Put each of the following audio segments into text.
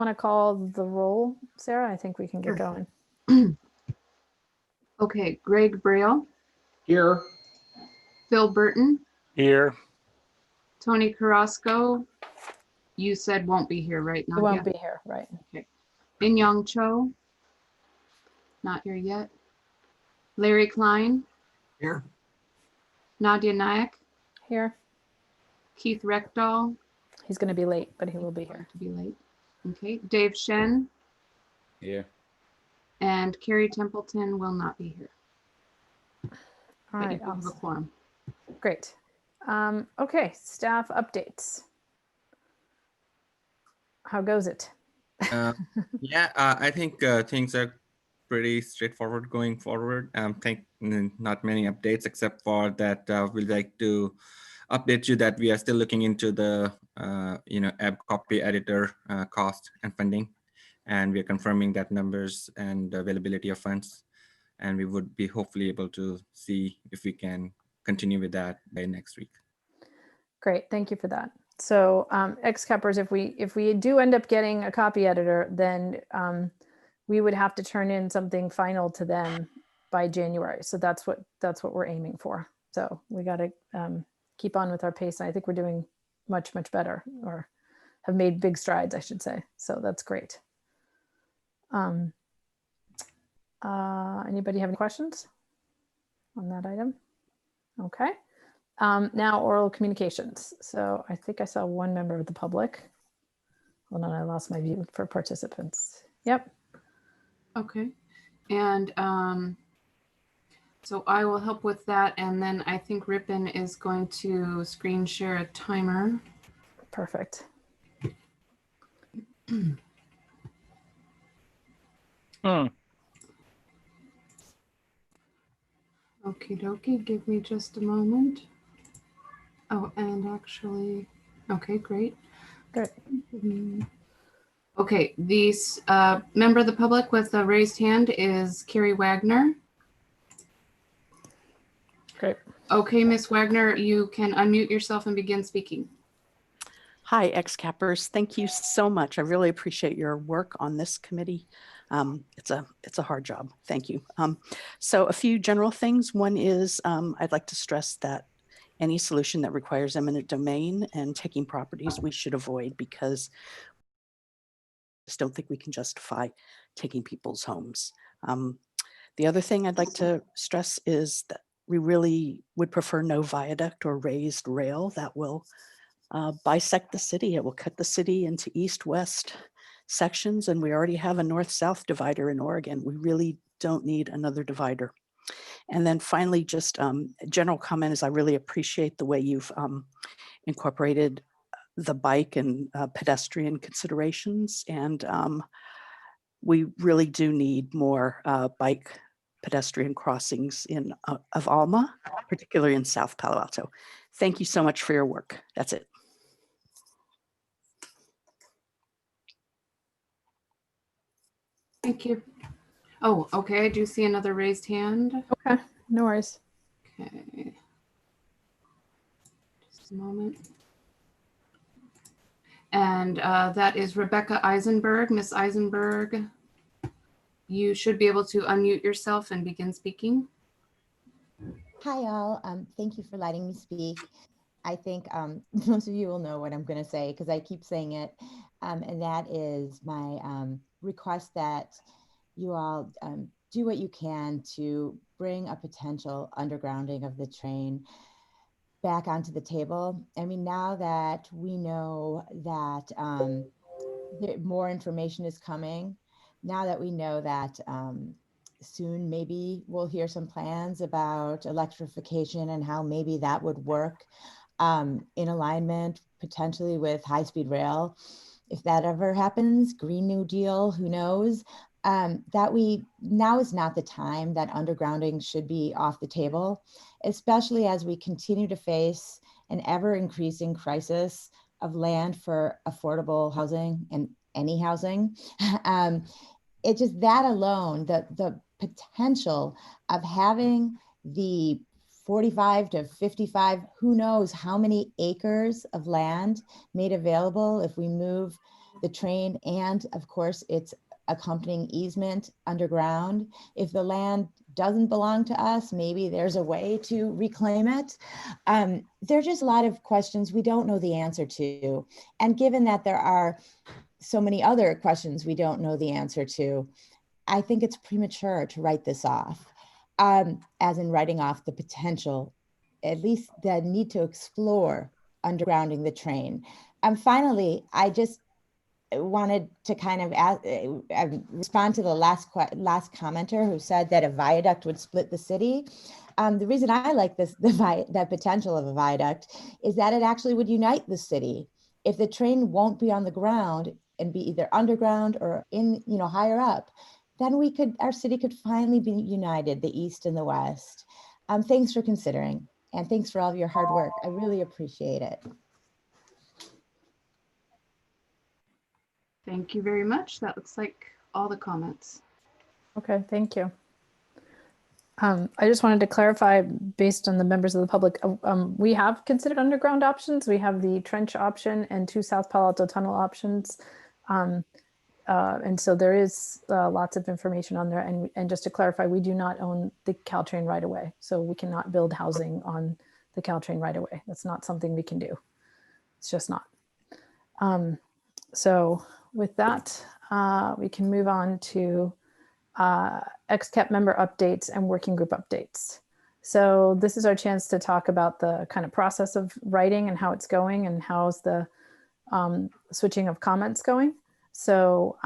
Want to call the roll, Sarah? I think we can get Sure. going. Okay, Greg Braille, Here. Phil Burton, Here. Tony Carrasco, you said won't be here, right? You Not won't yet. be here, right? Bin Young Cho, not here yet. Larry Klein, Here. Nadia Nayak, Here. Keith Reckdahl, He's going to be late, but he will be here. to be late. Okay, Dave Shen Here. and Carrie Templeton will not be here. All But right, you do have a awesome. quorum. Great. Okay, staff updates. How goes it? I think things are pretty straightforward going forward. Think not many updates except for that we'd like to update you that we are still looking into the app copy editor cost and funding, and we are confirming that numbers and availability of funds, and we would be hopefully able to see if we can continue with that by next week. Great, thank you for that. So XCAPers, if we do end up getting a copy editor, then we would have to turn in something final to them by January. So that's what we're aiming for. So we got to keep on with our pace. And I think we're doing much better, or have made big strides, I should say. So that's great. Anybody have any questions on that item? Okay. Now oral communications. So I think I saw one member of the public. Hold on, I lost my view for participants. Yep. Okay, and so I will help with that, and then I think Rippin is going to screen share a timer. Perfect. Okie dokie, give me just a moment. Oh, and actually, okay, great. Good. Okay, these member of the public with a raised hand is Carrie Wagner. Great. Okay, Miss Wagner, you can unmute yourself and begin speaking. Hi, XCAPers. Thank you so much. I really appreciate your work on this committee. It's a hard job. Thank you. So a few general things. One is I'd like to stress that any solution that requires eminent domain and taking properties we should avoid, because I just don't think we can justify taking people's homes. The other thing I'd like to stress is that we really would prefer no viaduct or raised rail that will bisect the city. It will cut the city into east-west sections, and we already have a north-south divider in Oregon. We really don't need another divider. And then finally, just general comment is I really appreciate the way you've incorporated the bike and pedestrian considerations, and we really do need more bike pedestrian crossings of Alma, particularly in South Palo Alto. Thank you so much for your work. That's it. Thank you. Oh, okay, I do see another raised hand. Okay, no worries. Okay. Just a moment. And that is Rebecca Eisenberg. Miss Eisenberg, you should be able to unmute yourself and begin speaking. Hi, all. Thank you for letting me speak. I think most of you will know what I'm going to say because I keep saying it. And that is my request that you all do what you can to bring a potential undergrounding of the train back onto the table. I mean, now that we know that more information is coming, now that we know that soon maybe we'll hear some plans about electrification and how maybe that would work in alignment potentially with high-speed rail. If that ever happens, Green New Deal, who knows, now is not the time that undergrounding should be off the table, especially as we continue to face an ever-increasing crisis of land for affordable housing and any housing. It just that alone, the potential of having the 45 to 55, who knows how many acres of land made available if we move the train and of course its accompanying easement underground. If the land doesn't belong to us, maybe there's a way to reclaim it. There's just a lot of questions we don't know the answer to. And given that there are so many other questions we don't know the answer to, I think it's premature to write this off, as in writing off the potential, at least the need to explore undergrounding the train. And finally, I just wanted to kind of respond to the last commenter who said that a viaduct would split the city. The reason I like the potential of a viaduct is that it actually would unite the city. If the train won't be on the ground and be either underground or in, higher up, then our city could finally be united, the East and the West. Thanks for considering, and thanks for all of your hard work. I really appreciate it. Thank you very much. That looks like all the comments. Okay, thank you. I just wanted to clarify, based on the members of the public, we have considered underground options. We have the trench option and 2 South Palo Alto tunnel options. And so there is lots of information on there. And just to clarify, we do not own the Caltrain right away. So we cannot build housing on the Caltrain right away. That's not something we can do. It's just not. So with that, we can move on to XCAP member updates and working group updates. So this is our chance to talk about the kind of process of writing and how it's going and how's the switching of comments going. So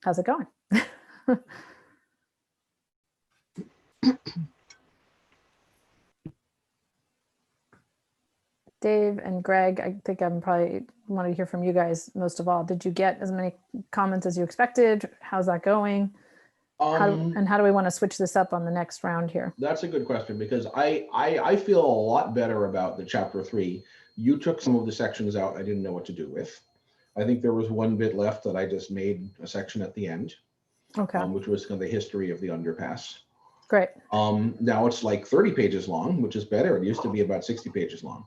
how's it going? Dave and Greg, I think I'm probably want to hear from you guys most of all. Did you get as many comments as you expected? How's that going? How do we want to switch this up on the next round here? That's a good question, because I feel a lot better about the chapter 3. You took some of the sections out I didn't know what to do with. I think there was one bit left that I just made a section at the end, Okay, which was kind of the history of the underpass. great. Now it's like 30 pages long, which is better. It used to be about 60 pages long.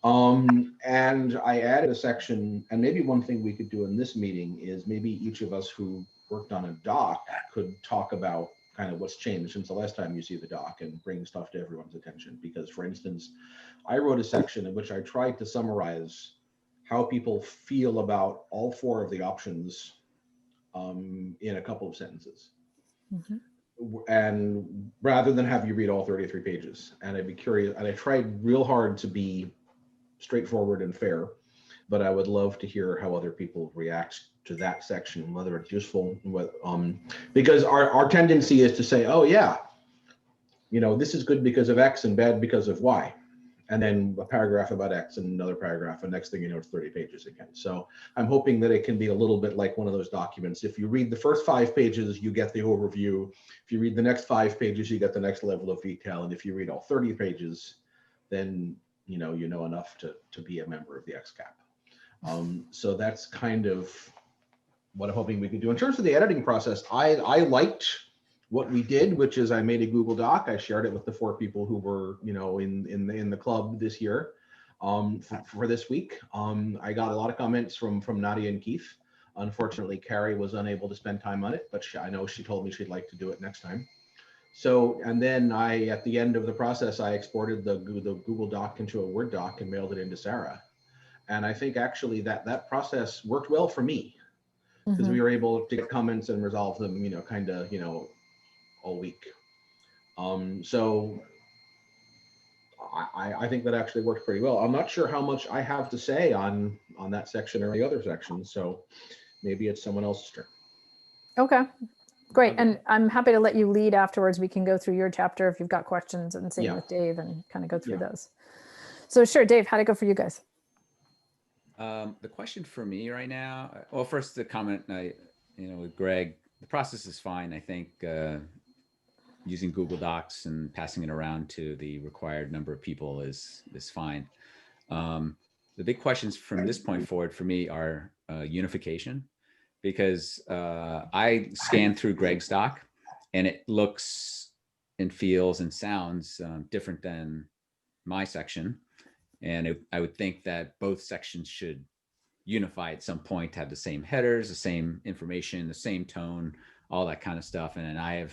And I added a section, and maybe one thing we could do in this meeting is maybe each of us who worked on a doc could talk about kind of what's changed since the last time you see the doc and bring stuff to everyone's attention. Because for instance, I wrote a section in which I tried to summarize how people feel about all 4 of the options in a couple of sentences. Mm-hmm. And rather than have you read all 33 pages, and I'd be curious, and I tried real hard to be straightforward and fair, but I would love to hear how other people react to that section, whether it's useful, because our tendency is to say, oh yeah, this is good because of X and bad because of Y. And then a paragraph about X and another paragraph, and next thing you know, it's 30 pages again. So I'm hoping that it can be a little bit like one of those documents. If you read the first 5 pages, you get the overview. If you read the next 5 pages, you get the next level of detail. And if you read all 30 pages, then you know enough to be a member of the XCAP. So that's kind of what I'm hoping we can do. In terms of the editing process, I liked what we did, which is I made a Google Doc. I shared it with the 4 people who were, in the club this year for this week. I got a lot of comments from Nadia and Keith. Unfortunately, Carrie was unable to spend time on it, but I know she told me she'd like to do it next time. So, and then at the end of the process, I exported the Google Doc into a Word doc and mailed it into Sarah. And I think actually that process worked well for me, because we were able to get comments and resolve them, all week. So I think that actually worked pretty well. I'm not sure how much I have to say on that section or the other sections, so maybe it's someone else's turn. Okay, great. And I'm happy to let you lead afterwards. We can go through your chapter if you've got questions, and same with Dave, and kind of go through those. So sure, Dave, how'd it go for you guys? The question for me right now, well, first the comment, with Greg, the process is fine. I think using Google Docs and passing it around to the required number of people is fine. The big questions from this point forward for me are unification, because I scanned through Greg's doc and it looks and feels and sounds different than my section. And I would think that both sections should unify at some point, have the same headers, the same information, the same tone, all that kind of stuff. And I have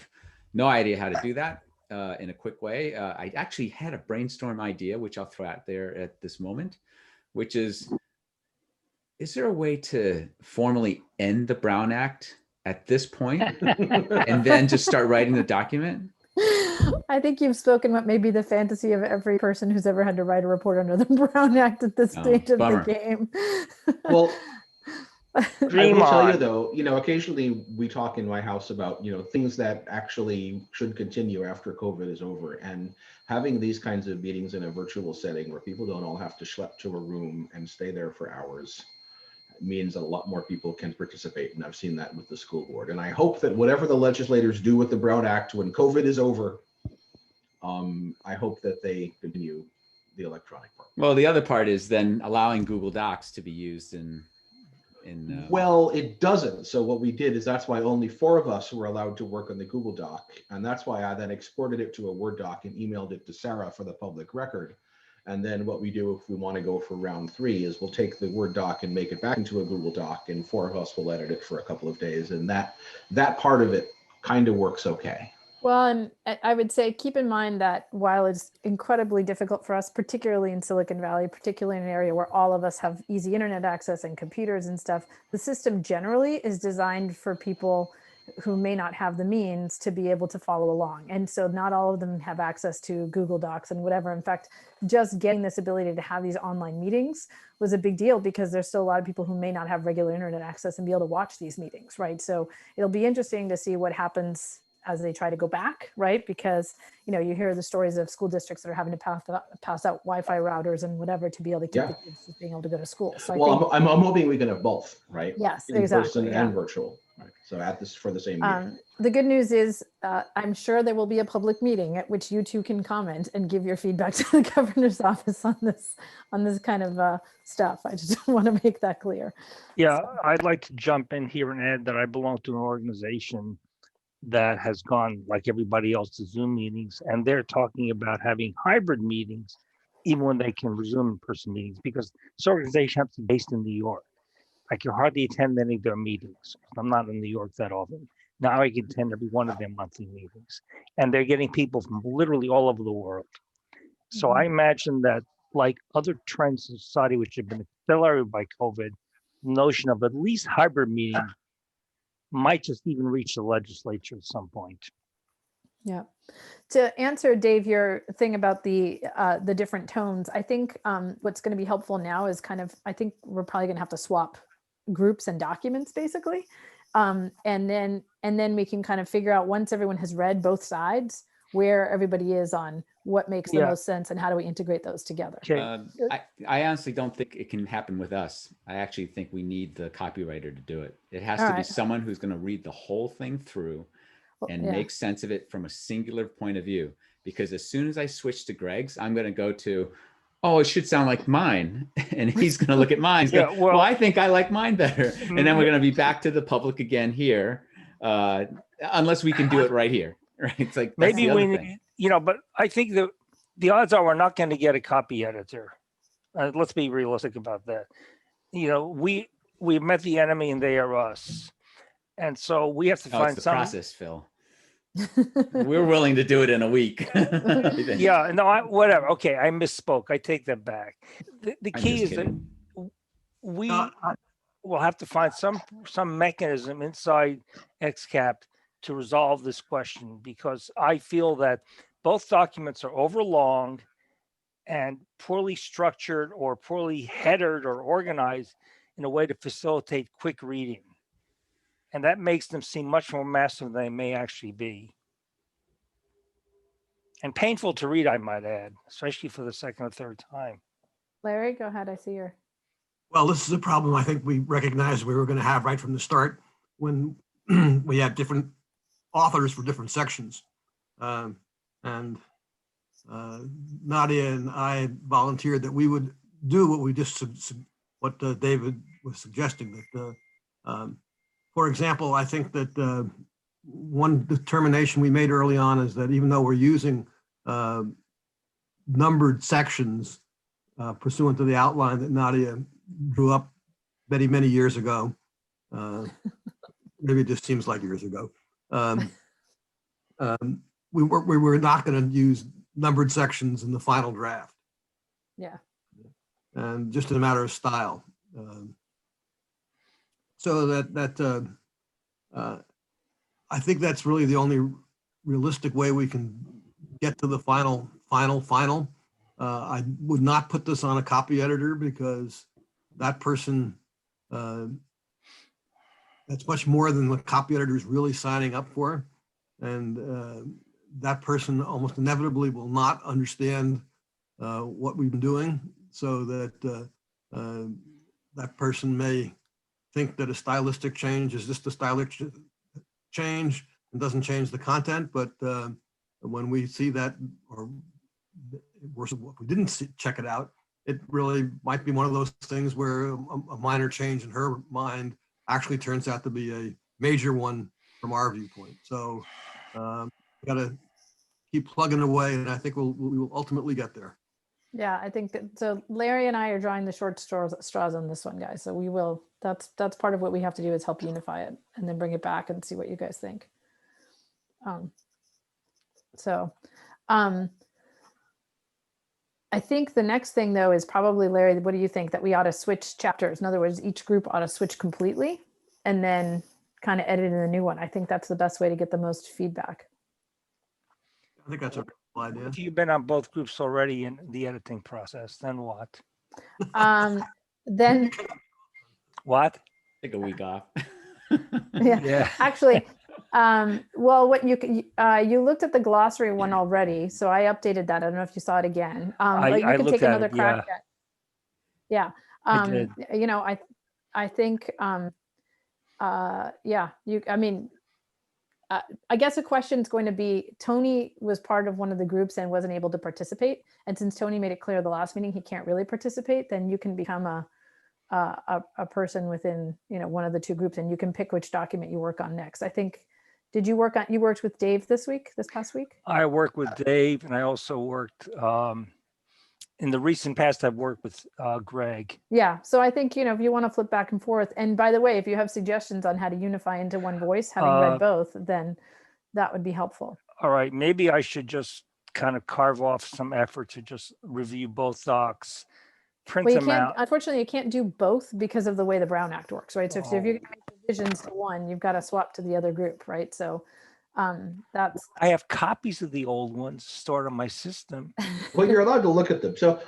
no idea how to do that in a quick way. I actually had a brainstorm idea, which I'll throw out there at this moment, which is there a way to formally end the Brown Act at this point and then just start writing the document? I think you've spoken what may be the fantasy of every person who's ever had to write a report under the Brown Act at this stage of bummer. the game. Well, I Dream will tell you on. though, occasionally we talk in my house about, things that actually should continue after COVID is over. And having these kinds of meetings in a virtual setting where people don't all have to schlep to a room and stay there for hours means that a lot more people can participate. And I've seen that with the school board. And I hope that whatever the legislators do with the Brown Act when COVID is over, I hope that they continue the electronic part. Well, the other part is then allowing Google Docs to be used in Well, it doesn't. So what we did is that's why only 4 of us were allowed to work on the Google Doc. And that's why I then exported it to a Word doc and emailed it to Sarah for the public record. And then what we do if we want to go for round 3 is we'll take the Word doc and make it back into a Google Doc, and 4 of us will edit it for a couple of days. And that part of it kind of works okay. Well, and I would say keep in mind that while it's incredibly difficult for us, particularly in Silicon Valley, particularly in an area where all of us have easy internet access and computers and stuff, the system generally is designed for people who may not have the means to be able to follow along. And so not all of them have access to Google Docs and whatever. In fact, just getting this ability to have these online meetings was a big deal because there's still a lot of people who may not have regular internet access and be able to watch these meetings, right? So it'll be interesting to see what happens as they try to go back, right? Because, you hear the stories of school districts that are having to pass out Wi-Fi routers and whatever to be able to keep the kids from being able to go to school. So I'm hoping we can have both, right? Yes, in exactly. person and virtual. Right. So at this for the same meeting. The good news is I'm sure there will be a public meeting at which you two can comment and give your feedback to the governor's office on this kind of stuff. I just want to make that clear. Yeah, I'd like to jump in here and add that I belong to an organization that has gone, like everybody else, to Zoom meetings, and they're talking about having hybrid meetings even when they can resume in-person meetings, because this organization has to be based in New York. I can hardly attend any of their meetings. I'm not in New York that often. Now I can attend every one of their monthly meetings, and they're getting people from literally all over the world. So I imagine that, like other trends in society which have been accelerated by COVID, the notion of at least hybrid meetings might just even reach the legislature at some point. Yeah. To answer, Dave, your thing about the different tones, I think what's going to be helpful now is I think we're probably going to have to swap groups and documents basically. And then we can kind of figure out, once everyone has read both sides, where everybody is on what makes the most sense and how do we integrate those together. Okay. I honestly don't think it can happen with us. I actually think we need the copywriter to do it. It has to be someone who's going to read the whole thing through and make sense of it from a singular point of view. Because as soon as I switch to Greg's, I'm going to go to, oh, it should sound like mine. And he's going to look at mine. Well, I think I like mine better. And then we're going to be back to the public again here, unless we can do it right here. Right? It's like, maybe we, but I think the odds are we're not going to get a copy editor. Let's be realistic about that. We met the enemy and they are us. And so we have to find some process, Phil. We're willing to do it in a week. Yeah, no, whatever. Okay, I misspoke. I take that back. The key is that we will have to find some mechanism inside XCAP to resolve this question, because I feel that both documents are overlong and poorly structured or poorly headed or organized in a way to facilitate quick reading. And that makes them seem much more massive than they may actually be. And painful to read, I might add, especially for the second or third time. Larry, go ahead. I see your. Well, this is a problem I think we recognized we were going to have right from the start when we had different authors for different sections. And Nadia and I volunteered that we would do what we just, what David was suggesting. That, for example, I think that one determination we made early on is that even though we're using numbered sections pursuant to the outline that Nadia drew up many, many years ago. Maybe it just seems like years ago. We were not going to use numbered sections in the final draft. Yeah. And just in a matter of style. So I think that's really the only realistic way we can get to the final. I would not put this on a copy editor because that person, that's much more than the copy editor is really signing up for. And that person almost inevitably will not understand what we've been doing, so that that person may think that a stylistic change is just a stylistic change and doesn't change the content. But when we see that, or worse, if we didn't check it out, it really might be one of those things where a minor change in her mind actually turns out to be a major one from our viewpoint. So we got to keep plugging away, and I think we will ultimately get there. Yeah, I think that, so Larry and I are drawing the short straws on this one, guys. So we will, that's part of what we have to do, is help unify it and then bring it back and see what you guys think. I think the next thing though is probably, Larry, what do you think, that we ought to switch chapters? In other words, each group ought to switch completely and then kind of edit in a new one. I think that's the best way to get the most feedback. I think that's a cool idea. If you've been on both groups already in the editing process, then what? Then What? Take a week off. yeah. Actually, well, what you looked at the glossary one already, so I updated that. I don't know if you saw it again. But you I could looked take at another it, crack at. Yeah. I did. You know, I think yeah, I mean, I guess a question is going to be, Tony was part of one of the groups and wasn't able to participate. And since Tony made it clear the last meeting he can't really participate, then you can become a person within, you know, one of the two groups, and you can pick which document you work on next. I think, you worked with Dave this past week? I worked with Dave, and I also worked in the recent past, I've worked with Greg. Yeah. So I think, you know, if you want to flip back and forth, and by the way, if you have suggestions on how to unify into one voice, having read both, then that would be helpful. All right. Maybe I should just kind of carve off some effort to just review both docs, print Well, you them can't, out. unfortunately, you can't do both because of the way the Brown Act works, right? So if you're going to make revisions to one, you've got to swap to the other group, right? So that's. I have copies of the old ones stored on my system. Well, you're allowed to look at them. So,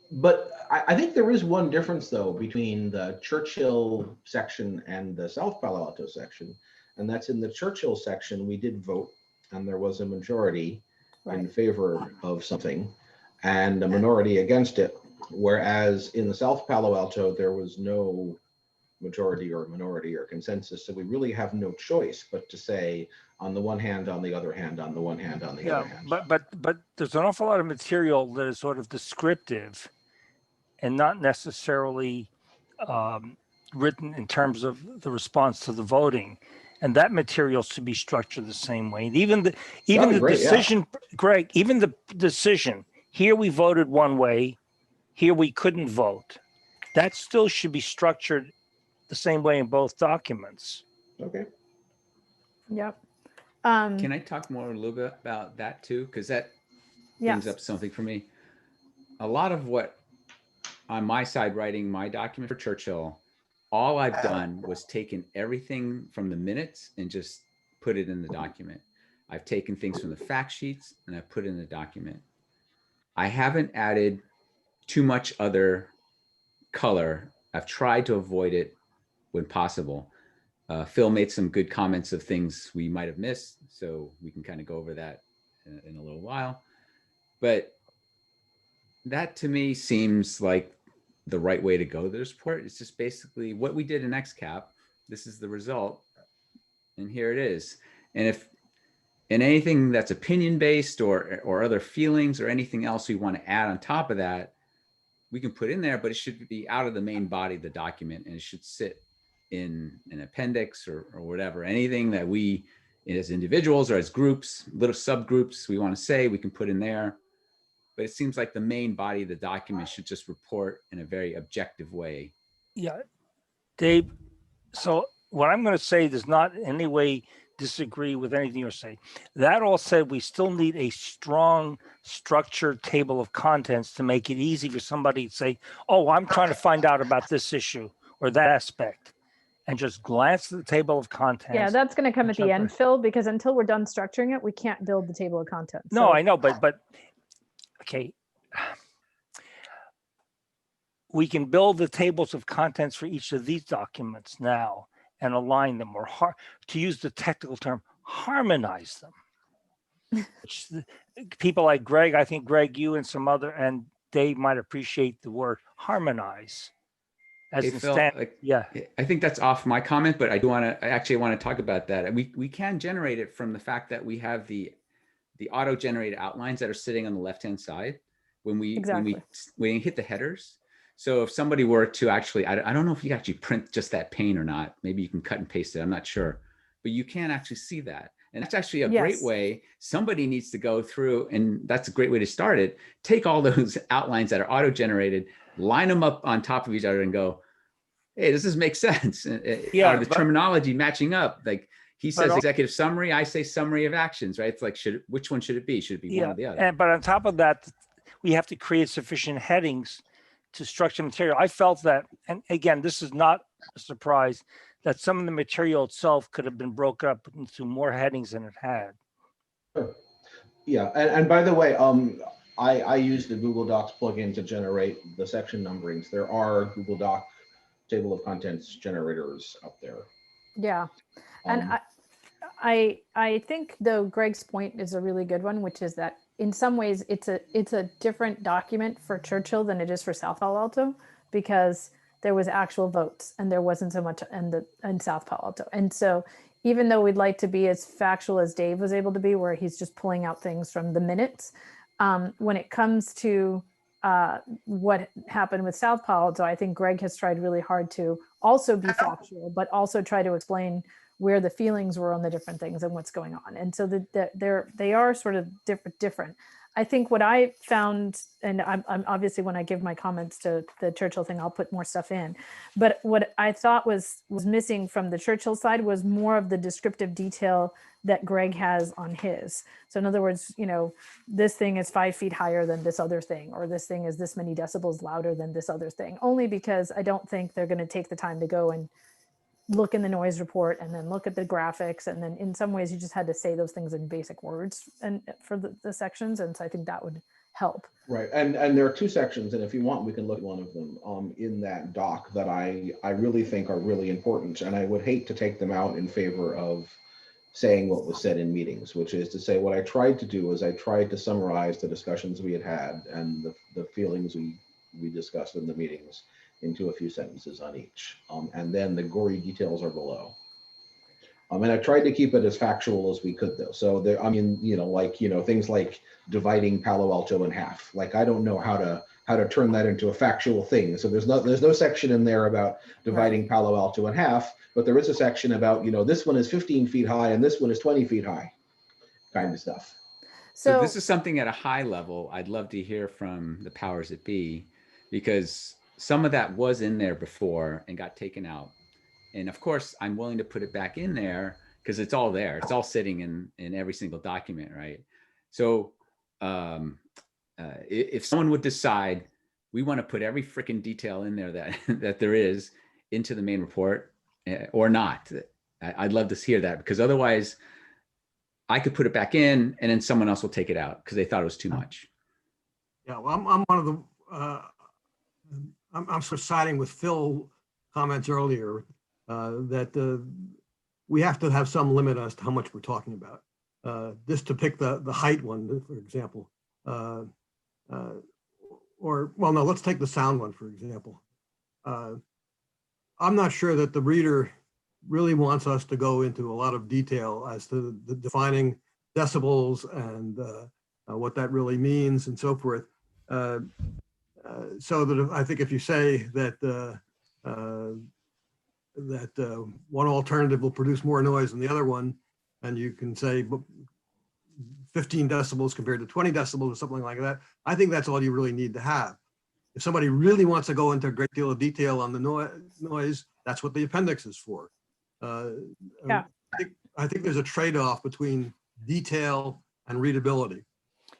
but I think there is one difference though between the Churchill section and the South Palo Alto section, and that's in the Churchill section we did vote, and there was a majority in favor of something, and a minority against it. Whereas in the South Palo Alto there was no majority or minority or consensus, so we really have no choice but to say, on the one hand, on the other hand, on the one hand, on the other hand. But there's an awful lot of material that is sort of descriptive and not necessarily written in terms of the response to the voting. And that material should be structured the same way. And even the decision, yeah. Greg, even the decision, here we voted one way, here we couldn't vote. That still should be structured the same way in both documents. Okay. Yep. Can I talk more a little bit about that too? Because that brings up something for me. A lot of what on my side writing my document for Churchill, all I've done was taken everything from the minutes and just put it in the document. I've taken things from the fact sheets and I put it in the document. I haven't added too much other color. I've tried to avoid it when possible. Phil made some good comments of things we might have missed, so we can kind of go over that in a little while. But that to me seems like the right way to go. The report is just basically what we did in XCAP. This is the result, and here it is. And if and anything that's opinion based or other feelings or anything else we want to add on top of that, we can put in there, but it should be out of the main body of the document, and it should sit in an appendix or whatever. Anything that we as individuals or as groups, little subgroups we want to say, we can put in there. But it seems like the main body of the document should just report in a very objective way. Yeah. Dave, so what I'm going to say does not in any way disagree with anything you're saying. That all said, we still need a strong structured table of contents to make it easy for somebody to say, oh, I'm trying to find out about this issue or that aspect, and just glance at the table of contents. Yeah, that's going to come at the Jump end, in. Phil, because until we're done structuring it, we can't build the table of contents. No, I know, but okay. We can build the tables of contents for each of these documents now and align them, or to use the technical term, harmonize them. Which people like Greg, I think Greg, you and some other, and Dave might appreciate the word harmonize. As Hey, in Phil, yeah. I think that's off my comment, but I actually want to talk about that. We can generate it from the fact that we have the auto-generated outlines that are sitting on the left-hand side when we hit the headers. So if somebody were to actually, I don't know if you actually print just that pane or not. Maybe you can cut and paste it. I'm not sure, but you can actually see that. And that's actually a great way. Somebody needs to go through, and that's a great way to start it. Take all those outlines that are auto-generated, line them up on top of each other and go, hey, does this make sense? Yeah, are the terminology matching up? Like he says executive summary, I say summary of actions, right? It's like, which one should it be? Should it be one or the other? But on top of that, we have to create sufficient headings to structure material. I felt that, and again, this is not a surprise, that some of the material itself could have been broken up into more headings than it had. Sure. Yeah, and by the way, I use the Google Docs plugin to generate the section numberings. There are Google Doc table of contents generators out there. Yeah, and I think though Greg's point is a really good one, which is that in some ways it's a different document for Churchill than it is for South Palo Alto, because there was actual votes and there wasn't so much in South Palo Alto. And so even though we'd like to be as factual as Dave was able to be, where he's just pulling out things from the minutes, when it comes to what happened with South Palo Alto, I think Greg has tried really hard to also be factual, but also try to explain where the feelings were on the different things and what's going on. And so they are sort of different. I think what I found, and I'm obviously when I give my comments to the Churchill thing, I'll put more stuff in. But what I thought was missing from the Churchill side was more of the descriptive detail that Greg has on his. So in other words, this thing is 5 feet higher than this other thing, or this thing is this many decibels louder than this other thing, only because I don't think they're going to take the time to go and look in the noise report and then look at the graphics. And then in some ways you just had to say those things in basic words and for the sections. And so I think that would help. Right. And there are 2 sections, and if you want, we can look at one of them in that doc that I really think are really important. And I would hate to take them out in favor of saying what was said in meetings, which is to say what I tried to do is I tried to summarize the discussions we had and the feelings we discussed in the meetings into a few sentences on each. And then the gory details are below. And I tried to keep it as factual as we could though. So there, things like dividing Palo Alto in half. Like, I don't know how to turn that into a factual thing. So there's no section in there about dividing Palo Alto in half, but there is a section about, this one is 15 feet high and this one is 20 feet high, kind of stuff. So this is something at a high level I'd love to hear from the powers that be, because some of that was in there before and got taken out. And of course, I'm willing to put it back in there because it's all there. It's all sitting in every single document, right? So if someone would decide we want to put every freaking detail in there that there is into the main report or not, I'd love to hear that, because otherwise I could put it back in and then someone else will take it out because they thought it was too much. Yeah, well, I'm one of the, I'm sort of siding with Phil comments earlier that we have to have some limit as to how much we're talking about. Just to pick the height one, for example, let's take the sound one, for example. I'm not sure that the reader really wants us to go into a lot of detail as to the defining decibels and what that really means and so forth. So that I think if you say that one alternative will produce more noise than the other one, and you can say 15 decibels compared to 20 decibels or something like that, I think that's all you really need to have. if somebody really wants to go into a great deal of detail on the noise, that's what the appendix is for. Yeah. I think there's a trade-off between detail and readability.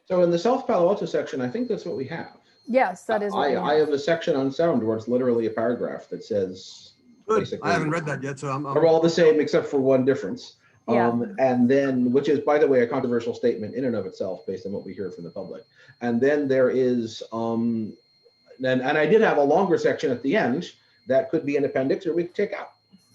So in the South Palo Alto section, I think that's what we have. Yes, that is what we I have. have a section on sound where it's literally a paragraph that says Good. basically I haven't read that yet, so they're all the same except for one difference. Yeah. And then, which is, by the way, a controversial statement in and of itself based on what we hear from the public. And then there is, and I did have a longer section at the end that could be an appendix or we could take out.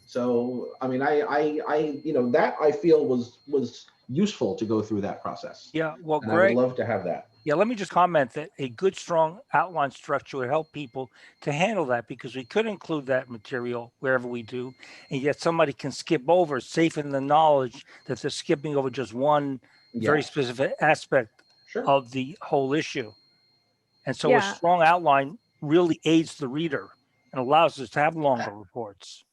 So, I mean, that I feel was useful to go through that process. Yeah, well, And I would Greg, love to have that. yeah, let me just comment that a good, strong outline structure would help people to handle that, because we could include that material wherever we do, and yet somebody can skip over, safe in the knowledge that they're skipping over just one very Yeah, specific aspect sure. of the whole issue. And so a Yeah. strong outline really aids the reader and allows us to have longer reports.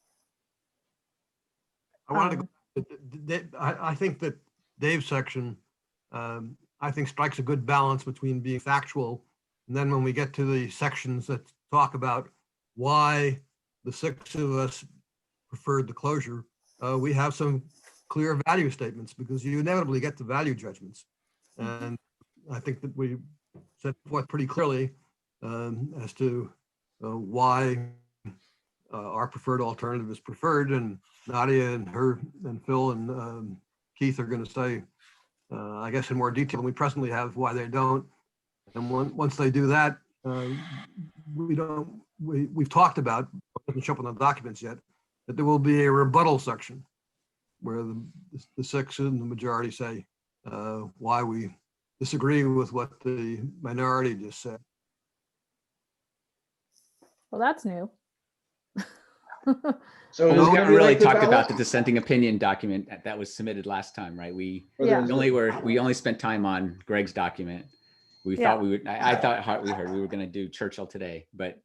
I wanted to go, I think that Dave's section, I think strikes a good balance between being factual. And then when we get to the sections that talk about why the 6 of us preferred the closure, we have some clear value statements, because you inevitably get the value judgments. And I think that we set forth pretty clearly as to why our preferred alternative is preferred, and Nadia and Phil and Keith are going to say, I guess in more detail than we presently have, why they don't. And once they do that, we've talked about, it doesn't show up in the documents yet, that there will be a rebuttal section where the 6 and the majority say why we disagree with what the minority just said. Well, that's new. So Well, is we it haven't gonna be really like the talked about ballot? the dissenting opinion document that was submitted last time, right? We Yeah. we only spent time on Greg's document. We Yeah. thought we would. I thought we heard we were going to do Churchill today, but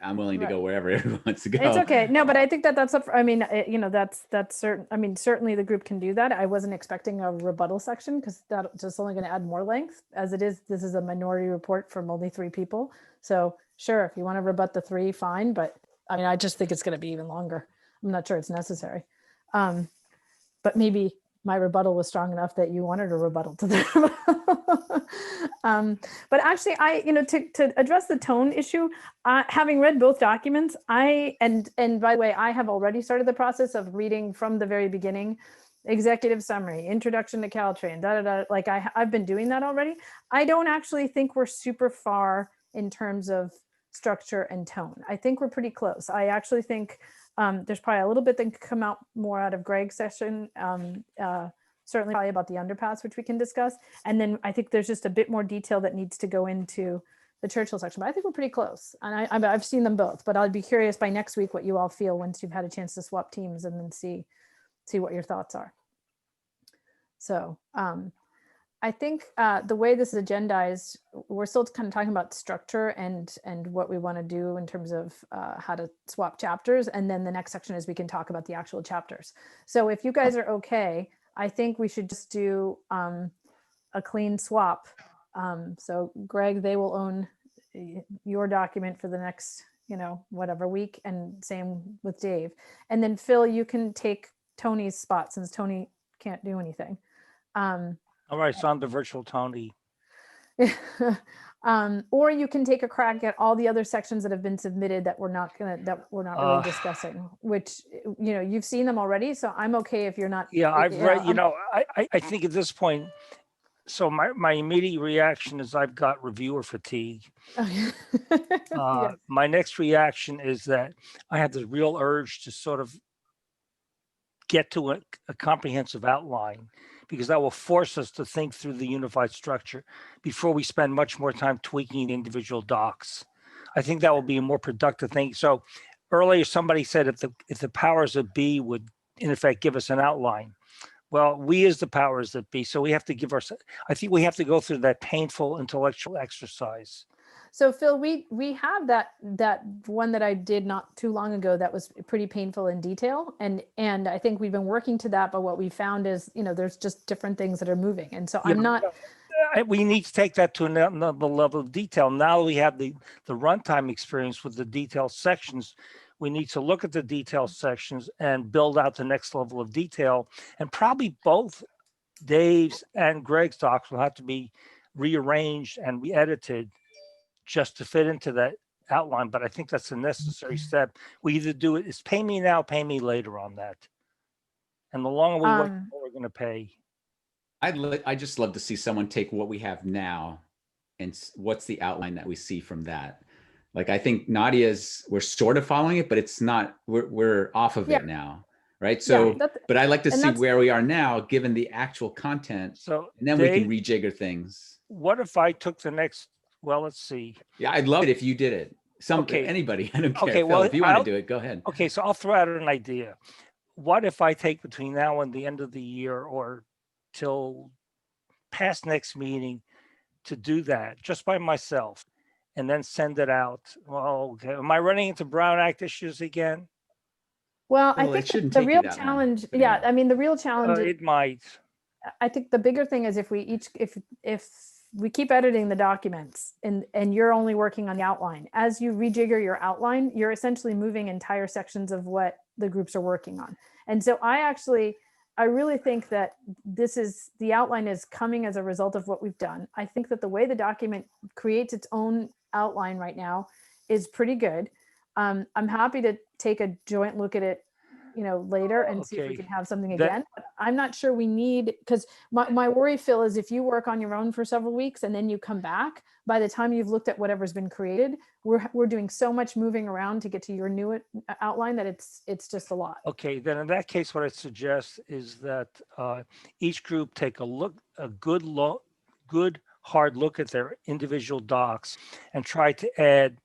I'm willing to go wherever everyone wants to go. It's okay. No, but I think that's up. I mean, that's certain. I mean, certainly the group can do that. I wasn't expecting a rebuttal section, because that's just only going to add more length. As it is, this is a minority report from only 3 people. So sure, if you want to rebut the 3, fine. But I mean, I just think it's going to be even longer. I'm not sure it's necessary. But maybe my rebuttal was strong enough that you wanted a rebuttal to them. But actually, to address the tone issue, having read both documents, and by the way, I have already started the process of reading from the very beginning, executive summary, introduction to Caltrain, like I've been doing that already. I don't actually think we're super far in terms of structure and tone. I think we're pretty close. I actually think there's probably a little bit that could come out more out of Greg's session, certainly probably about the underpass, which we can discuss. And then I think there's just a bit more detail that needs to go into the Churchill section, but I think we're pretty close. And I've seen them both, but I'd be curious by next week what you all feel once you've had a chance to swap teams and then see what your thoughts are. So I think the way this is agendized, we're still kind of talking about structure and what we want to do in terms of how to swap chapters. And then the next section is we can talk about the actual chapters. So if you guys are okay, I think we should just do a clean swap. So Greg, they will own your document for the next, whatever week, and same with Dave. And then Phil, you can take Tony's spot since Tony can't do anything. All right, so I'm the virtual Tony. Or you can take a crack at all the other sections that have been submitted that we're not really discussing, which, you've seen them already. So I'm okay if you're not. Yeah, I've read, I think at this point, so my immediate reaction is I've got reviewer fatigue. Yeah. My next reaction is that I have the real urge to sort of get to a comprehensive outline, because that will force us to think through the unified structure before we spend much more time tweaking individual docs. I think that will be a more productive thing. So earlier, somebody said if the powers that be would, in effect, give us an outline. Well, we as the powers that be, so we have to I think we have to go through that painful intellectual exercise. So Phil, we have that one that I did not too long ago that was pretty painful in detail, and I think we've been working to that. But what we found is, there's just different things that are moving, and so I'm not. we need to take that to another level of detail. Now we have the runtime experience with the detailed sections. We need to look at the detailed sections and build out the next level of detail. And probably both Dave's and Greg's docs will have to be rearranged and re-edited just to fit into that outline. But I think that's a necessary step. We either do it, it's pay me now, pay me later on that. And the longer we wait, the more we're going to pay. I just love to see someone take what we have now and what's the outline that we see from that. Like, I think Nadia's, we're sort of following it, but it's not, we're off of it now. Right. So, but I like to see where we are now, given the actual content. So, and then Dave, we can rejigger things. What if I took the next, well, let's see. Yeah, I'd love it if you did it. Anybody, I don't care. Okay, Phil, well, if you want to do it, go ahead. Okay, so I'll throw out an idea. What if I take between now and the end of the year or till past next meeting to do that just by myself and then send it out? Well, okay. Am I running into Brown Act issues again? Well, I think the real challenge, I mean, the real challenge, it might. I think the bigger thing is if we keep editing the documents and you're only working on the outline, as you rejigger your outline, you're essentially moving entire sections of what the groups are working on. And so I really think that the outline is coming as a result of what we've done. I think that the way the document creates its own outline right now is pretty good. I'm happy to take a joint look at it, later and see if we can have something again. But I'm not sure we need, because my worry, Phil, is if you work on your own for several weeks and then you come back, by the time you've looked at whatever's been created, we're doing so much moving around to get to your new outline that it's just a lot. Okay, then in that case, what I suggest is that each group take a good hard look at their individual docs and try to add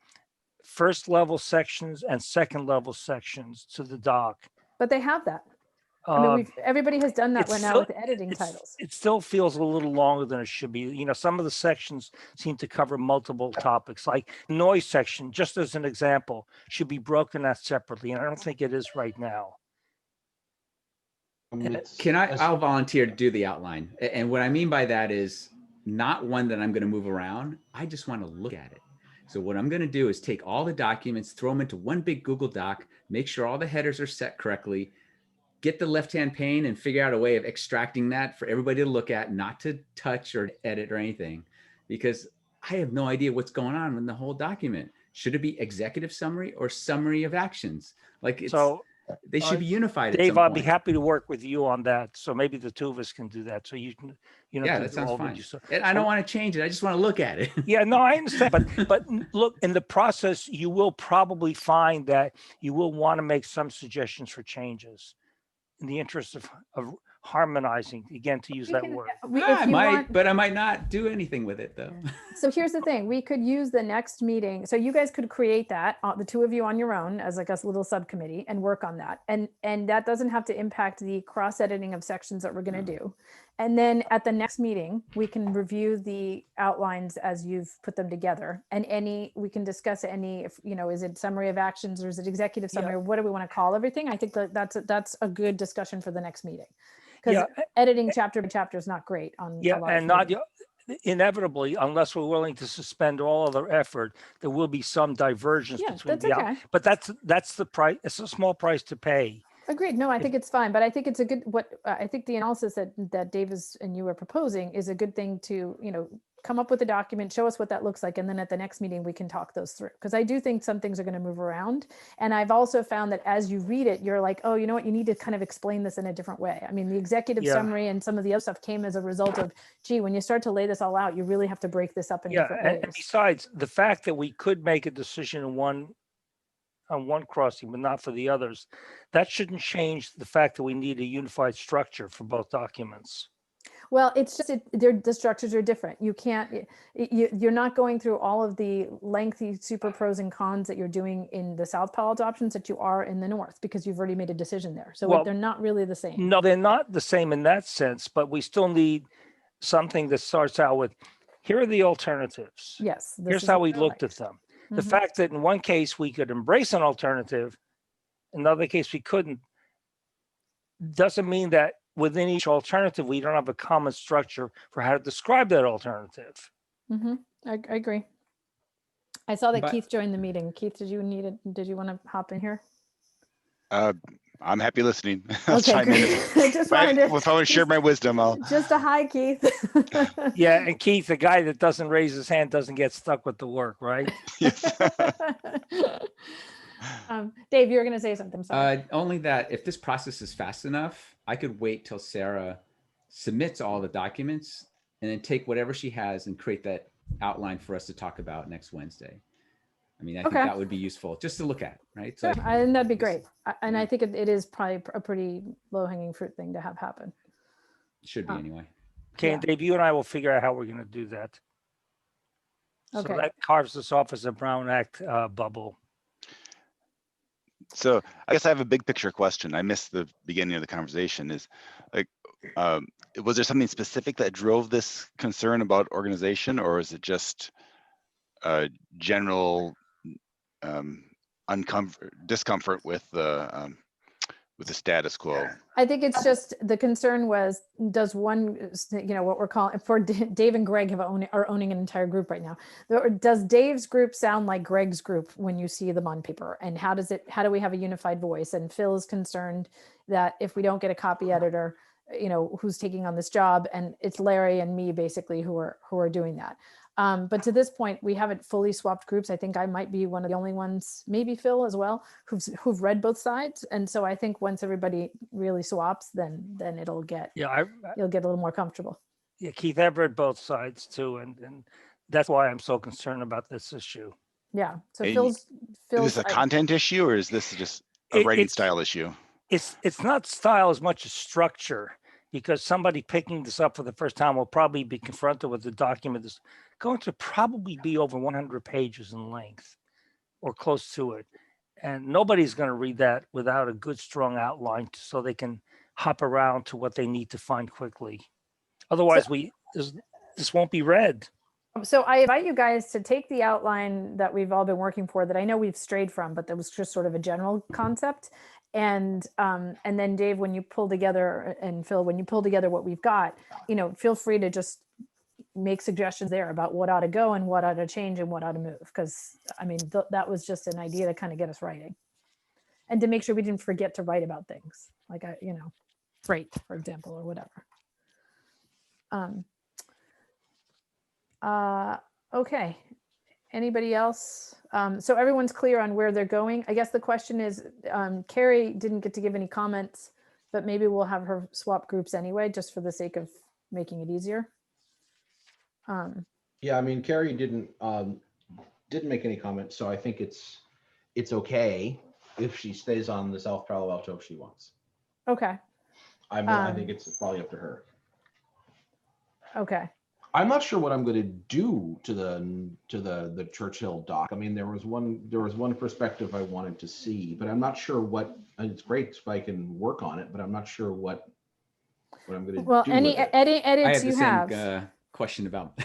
first level sections and second level sections to the doc. But they have that. I mean, everybody has done that right now with editing titles. It still feels a little longer than it should be. Some of the sections seem to cover multiple topics, like noise section, just as an example, should be broken out separately. And I don't think it is right now. I'll volunteer to do the outline. And what I mean by that is not one that I'm going to move around. I just want to look at it. So what I'm going to do is take all the documents, throw them into one big Google Doc, make sure all the headers are set correctly, get the left-hand pane and figure out a way of extracting that for everybody to look at, not to touch or edit or anything, because I have no idea what's going on in the whole document. Should it be executive summary or summary of actions? Like they should be unified. Dave, I'll be happy to work with you on that. So maybe the two of us can do that. So you can, yeah, that sounds fine. And I don't want to change it. I just want to look at it. Yeah, no, I understand. But look, in the process, you will probably find that you will want to make some suggestions for changes in the interest of harmonizing, again, to use that word. I might, but I might not do anything with it though. So here's the thing, we could use the next meeting. So you guys could create that, the two of you on your own as like a little subcommittee and work on that. And that doesn't have to impact the cross editing of sections that we're going to do. And then at the next meeting, we can review the outlines as you've put them together, and we can discuss is it summary of actions or is it executive summary? What do we want to call everything? I think that's a good discussion for the next meeting. Because editing chapter by chapter is not great on a lot of Nadia, inevitably, unless we're willing to suspend all other effort, there will be some divergence between but that's the price. It's a small price to pay. Agreed. No, I think it's fine, but I think it's a good, I think the analysis that Davis and you are proposing is a good thing to, come up with a document, show us what that looks like. And then at the next meeting, we can talk those through. Because I do think some things are going to move around. And I've also found that as you read it, you're like, oh, you know what, you need to kind of explain this in a different way. I mean, the executive summary and some of the other stuff came as a result of, gee, when you start to lay this all out, you really have to break this up in different ways. And besides, the fact that we could make a decision on one crossing, but not for the others, that shouldn't change the fact that we need a unified structure for both documents. Well, it's just the structures are different. You can't, you're not going through all of the lengthy super pros and cons that you're doing in the South Palo Alto options that you are in the North, because you've already made a decision there. So they're not really the same. No, they're not the same in that sense, but we still need something that starts out with, here are the alternatives. Yes. Here's how we looked at them. Mm-hmm. The fact that in one case we could embrace an alternative, in another case we couldn't, doesn't mean that within each alternative, we don't have a common structure for how to describe that alternative. Mm-hmm. I agree. I saw that But- Keith joined the meeting. Keith, did you want to hop in here? I'm happy listening. I'll Okay, chime in. great. I just wanted to If I want to share my wisdom, I'll. just a hi, Keith. Yeah, and Keith, the guy that doesn't raise his hand doesn't get stuck with the work, right? Yes. Dave, you were going to say something. Sorry. Only that if this process is fast enough, I could wait till Sarah submits all the documents and then take whatever she has and create that outline for us to talk about next Wednesday. I mean, I think Okay. that would be useful just to look at, right? So Sure. And that'd be great. And Yeah. I think it is probably a pretty low hanging fruit thing to have happen. it should be anyway. Okay, and Dave, you and I will figure out how we're going to do that. So Okay. that carves us off as a Brown Act bubble. So I guess I have a big picture question. I missed the beginning of the conversation. Is like, was there something specific that drove this concern about organization, or is it just general discomfort with the status quo? I think it's just the concern was, does one, what we're calling for Dave and Greg are owning an entire group right now. Does Dave's group sound like Greg's group when you see them on paper? And how do we have a unified voice? And Phil is concerned that if we don't get a copy editor, who's taking on this job, and it's Larry and me basically who are doing that. But to this point, we haven't fully swapped groups. I think I might be one of the only ones, maybe Phil as well, who've read both sides. And so I think once everybody really swaps, then it'll get you'll get a little more comfortable. Yeah, Keith, I've read both sides too, and that's why I'm so concerned about this issue. Yeah. So And Phil's is this a content issue, or is this just a writing style issue? It's not style as much as structure, because somebody picking this up for the first time will probably be confronted with a document that's going to probably be over 100 pages in length or close to it. And nobody's going to read that without a good, strong outline so they can hop around to what they need to find quickly. Otherwise, this won't be read. So I invite you guys to take the outline that we've all been working for, that I know we've strayed from, but that was just sort of a general concept. And then Dave, when you pull together, and Phil, when you pull together what we've got, feel free to just make suggestions there about what ought to go and what ought to change and what ought to move. Because I mean, that was just an idea to kind of get us writing, and to make sure we didn't forget to write about things like, freight, for example, or whatever. Okay. Anybody else? So everyone's clear on where they're going. I guess the question is, Carrie didn't get to give any comments, but maybe we'll have her swap groups anyway, just for the sake of making it easier. Yeah, I mean, Carrie didn't make any comments, so I think it's okay if she stays on the South Palo Alto if she wants. Okay. I mean, I think it's probably up to her. Okay. I'm not sure what I'm going to do to the Churchill doc. I mean, there was one perspective I wanted to see, but I'm not sure what. And it's great if I can work on it, but I'm not sure what I'm going to do. Well, any with it. edits you I have. have the same question about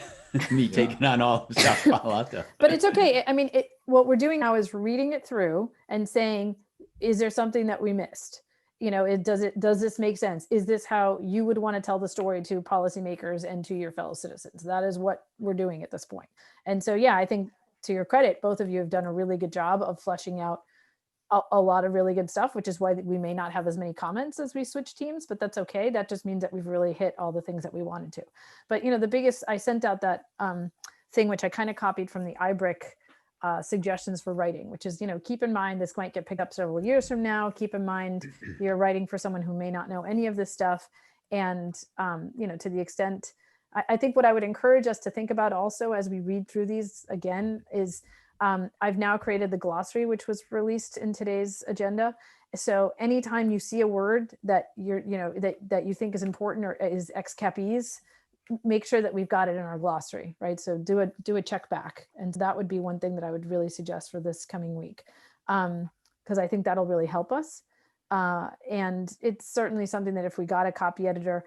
me taking on all of South Palo Alto. But it's okay. I mean, what we're doing now is reading it through and saying, is there something that we missed? Does this make sense? Is this how you would want to tell the story to policymakers and to your fellow citizens? That is what we're doing at this point. And so, yeah, I think to your credit, both of you have done a really good job of fleshing out a lot of really good stuff, which is why we may not have as many comments as we switch teams, but that's okay. That just means that we've really hit all the things that we wanted to. But, the biggest, I sent out that thing, which I kind of copied from the iBrick suggestions for writing, which is, keep in mind, this might get picked up several years from now. Keep in mind, you're writing for someone who may not know any of this stuff. And, to the extent, I think what I would encourage us to think about also as we read through these again is, I've now created the glossary, which was released in today's agenda. So anytime you see a word that that you think is important or is XCAPese, make sure that we've got it in our glossary, right? So do a check back. And that would be one thing that I would really suggest for this coming week. Because I think that'll really help us. And it's certainly something that if we got a copy editor,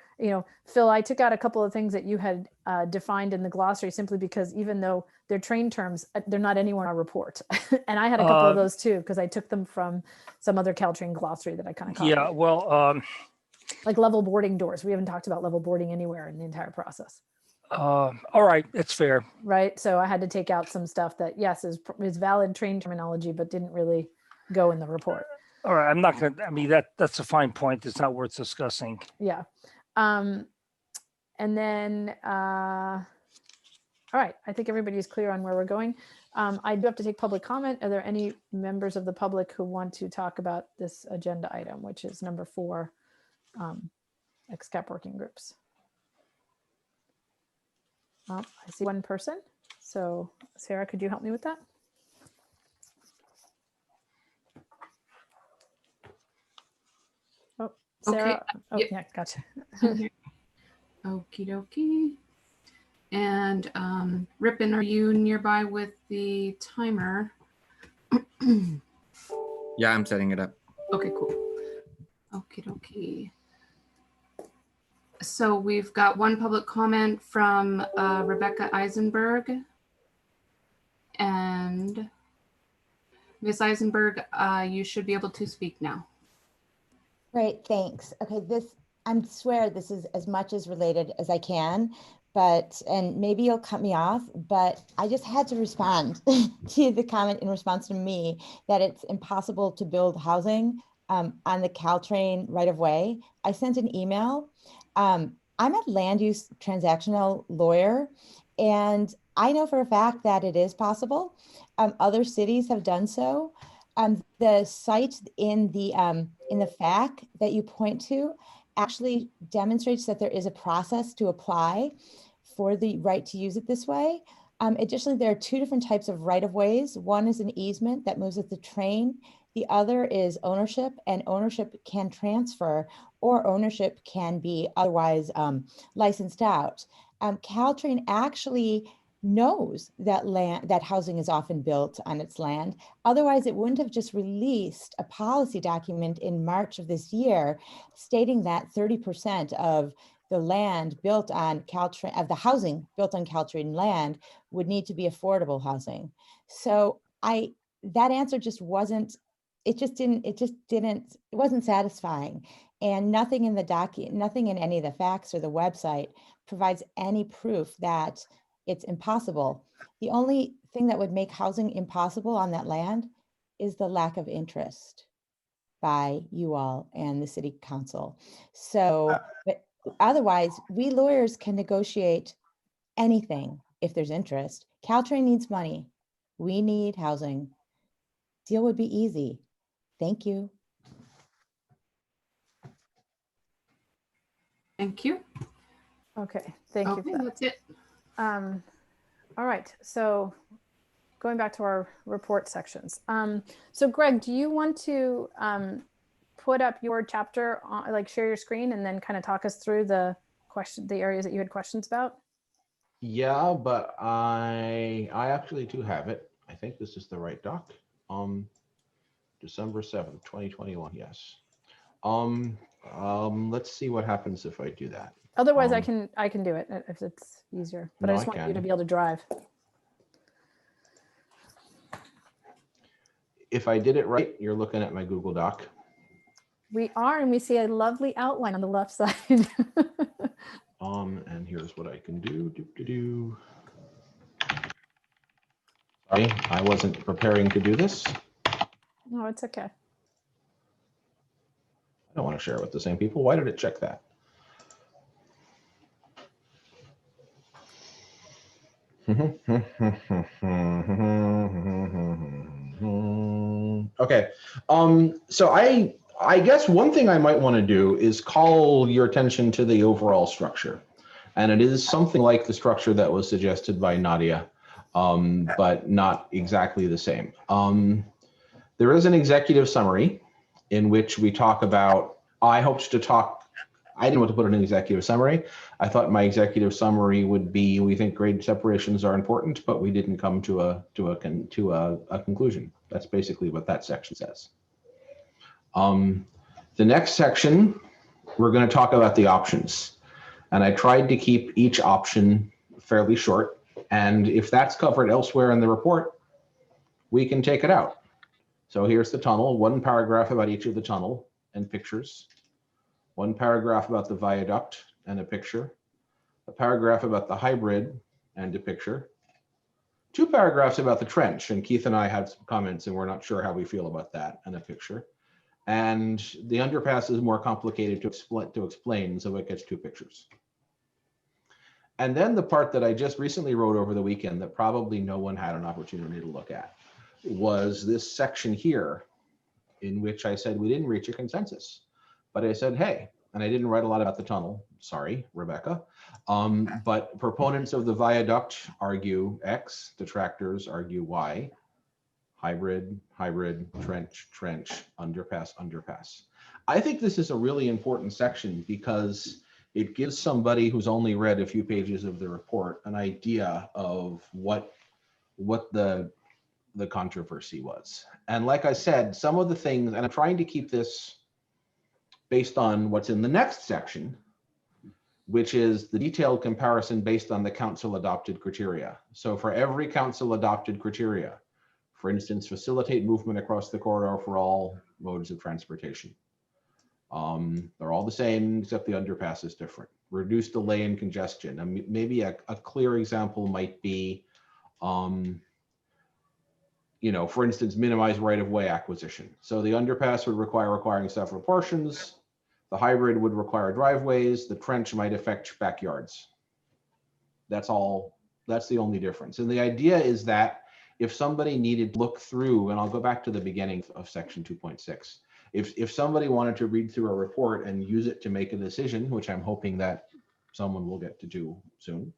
Phil, I took out a couple of things that you had defined in the glossary simply because even though they're trained terms, they're not anywhere in our report. And I had a couple of those too, because I took them from some other Caltrain glossary that I kind of copied. Yeah, well, Like level boarding doors. We haven't talked about level boarding anywhere in the entire process. All right, it's fair. Right. So I had to take out some stuff that, yes, is valid train terminology, but didn't really go in the report. All right, I'm not gonna, I mean, that's a fine point. It's not worth discussing. Yeah. And then, all right, I think everybody's clear on where we're going. I do have to take public comment. Are there any members of the public who want to talk about this agenda item, which is number 4, XCAP working groups? Well, I see one person. So Sarah, could you help me with that? Oh, Sarah. Okay. Oh, Yep. yeah, gotcha. Okie dokie. And Ripon, are you nearby with the timer? Yeah, I'm setting it up. Okay, cool. Okie dokie. So we've got one public comment from Rebecca Eisenberg. And Ms. Eisenberg, you should be able to speak now. Great, thanks. Okay, I swear this is as much as related as I can, and maybe you'll cut me off, but I just had to respond to the comment in response to me that it's impossible to build housing on the Caltrain right of way. I sent an email. I'm a land use transactional lawyer, and I know for a fact that it is possible. Other cities have done so. The site in the FAQ that you point to actually demonstrates that there is a process to apply for the right to use it this way. Additionally, there are 2 different types of right-of-ways. One is an easement that moves with the train. The other is ownership, and ownership can transfer, or ownership can be otherwise licensed out. Caltrain actually knows that housing is often built on its land. Otherwise, it wouldn't have just released a policy document in March of this year stating that 30% of the land built on Caltrain, of the housing built on Caltrain land, would need to be affordable housing. So that answer just wasn't, it wasn't satisfying. And nothing in the nothing in any of the facts or the website provides any proof that it's impossible. The only thing that would make housing impossible on that land is the lack of interest by you all and the city council. So, but otherwise, we lawyers can negotiate anything if there's interest. Caltrain needs money. We need housing. Deal would be easy. Thank you. Thank you. Okay, thank you Okay, for that. that's it. All right, so going back to our report sections. So Greg, do you want to put up your chapter, like share your screen and then kind of talk us through the areas that you had questions about? Yeah, but I actually do have it. I think this is the right doc. December 7th, 2021, yes. Let's see what happens if I do that. Otherwise, I can do it if it's easier, but No, I just want you to be able to drive. If I did it right, you're looking at my Google Doc. We are, and we see a lovely outline on the left side. And here's what I can do. Sorry, I wasn't preparing to do this. No, it's okay. I don't want to share it with the same people. Why did it check that? Okay. So I guess one thing I might want to do is call your attention to the overall structure. And it is something like the structure that was suggested by Nadia, but not exactly the same. There is an executive summary in which we talk about, I didn't want to put in an executive summary. I thought my executive summary would be, we think grade separations are important, but we didn't come to a conclusion. That's basically what that section says. The next section, we're going to talk about the options. And I tried to keep each option fairly short. And if that's covered elsewhere in the report, we can take it out. So here's the tunnel, one paragraph about each of the tunnel and pictures. one paragraph about the viaduct and a picture, a paragraph about the hybrid and a picture, 2 paragraphs about the trench, and Keith and I had some comments and we're not sure how we feel about that, and a picture. And the underpass is more complicated to explain, so it gets 2 pictures. And then the part that I just recently wrote over the weekend that probably no one had an opportunity to look at was this section here, in which I said we didn't reach a consensus. But I said, hey, and I didn't write a lot about the tunnel, sorry, Rebecca, but proponents of the viaduct argue X, detractors argue Y, hybrid, trench, underpass. I think this is a really important section because it gives somebody who's only read a few pages of the report an idea of what the controversy was. And like I said, some of the things, and I'm trying to keep this based on what's in the next section, which is the detailed comparison based on the council adopted criteria. So for every council adopted criteria, for instance, facilitate movement across the corridor for all modes of transportation. They're all the same, except the underpass is different. Reduce delay and congestion. And maybe a clear example might be, for instance, minimize right-of-way acquisition. So the underpass would requiring several portions. The hybrid would require driveways. The trench might affect backyards. That's all. That's the only difference. And the idea is that if somebody needed to look through, and I'll go back to the beginning of section 2.6, if somebody wanted to read through a report and use it to make a decision, which I'm hoping that someone will get to do soon,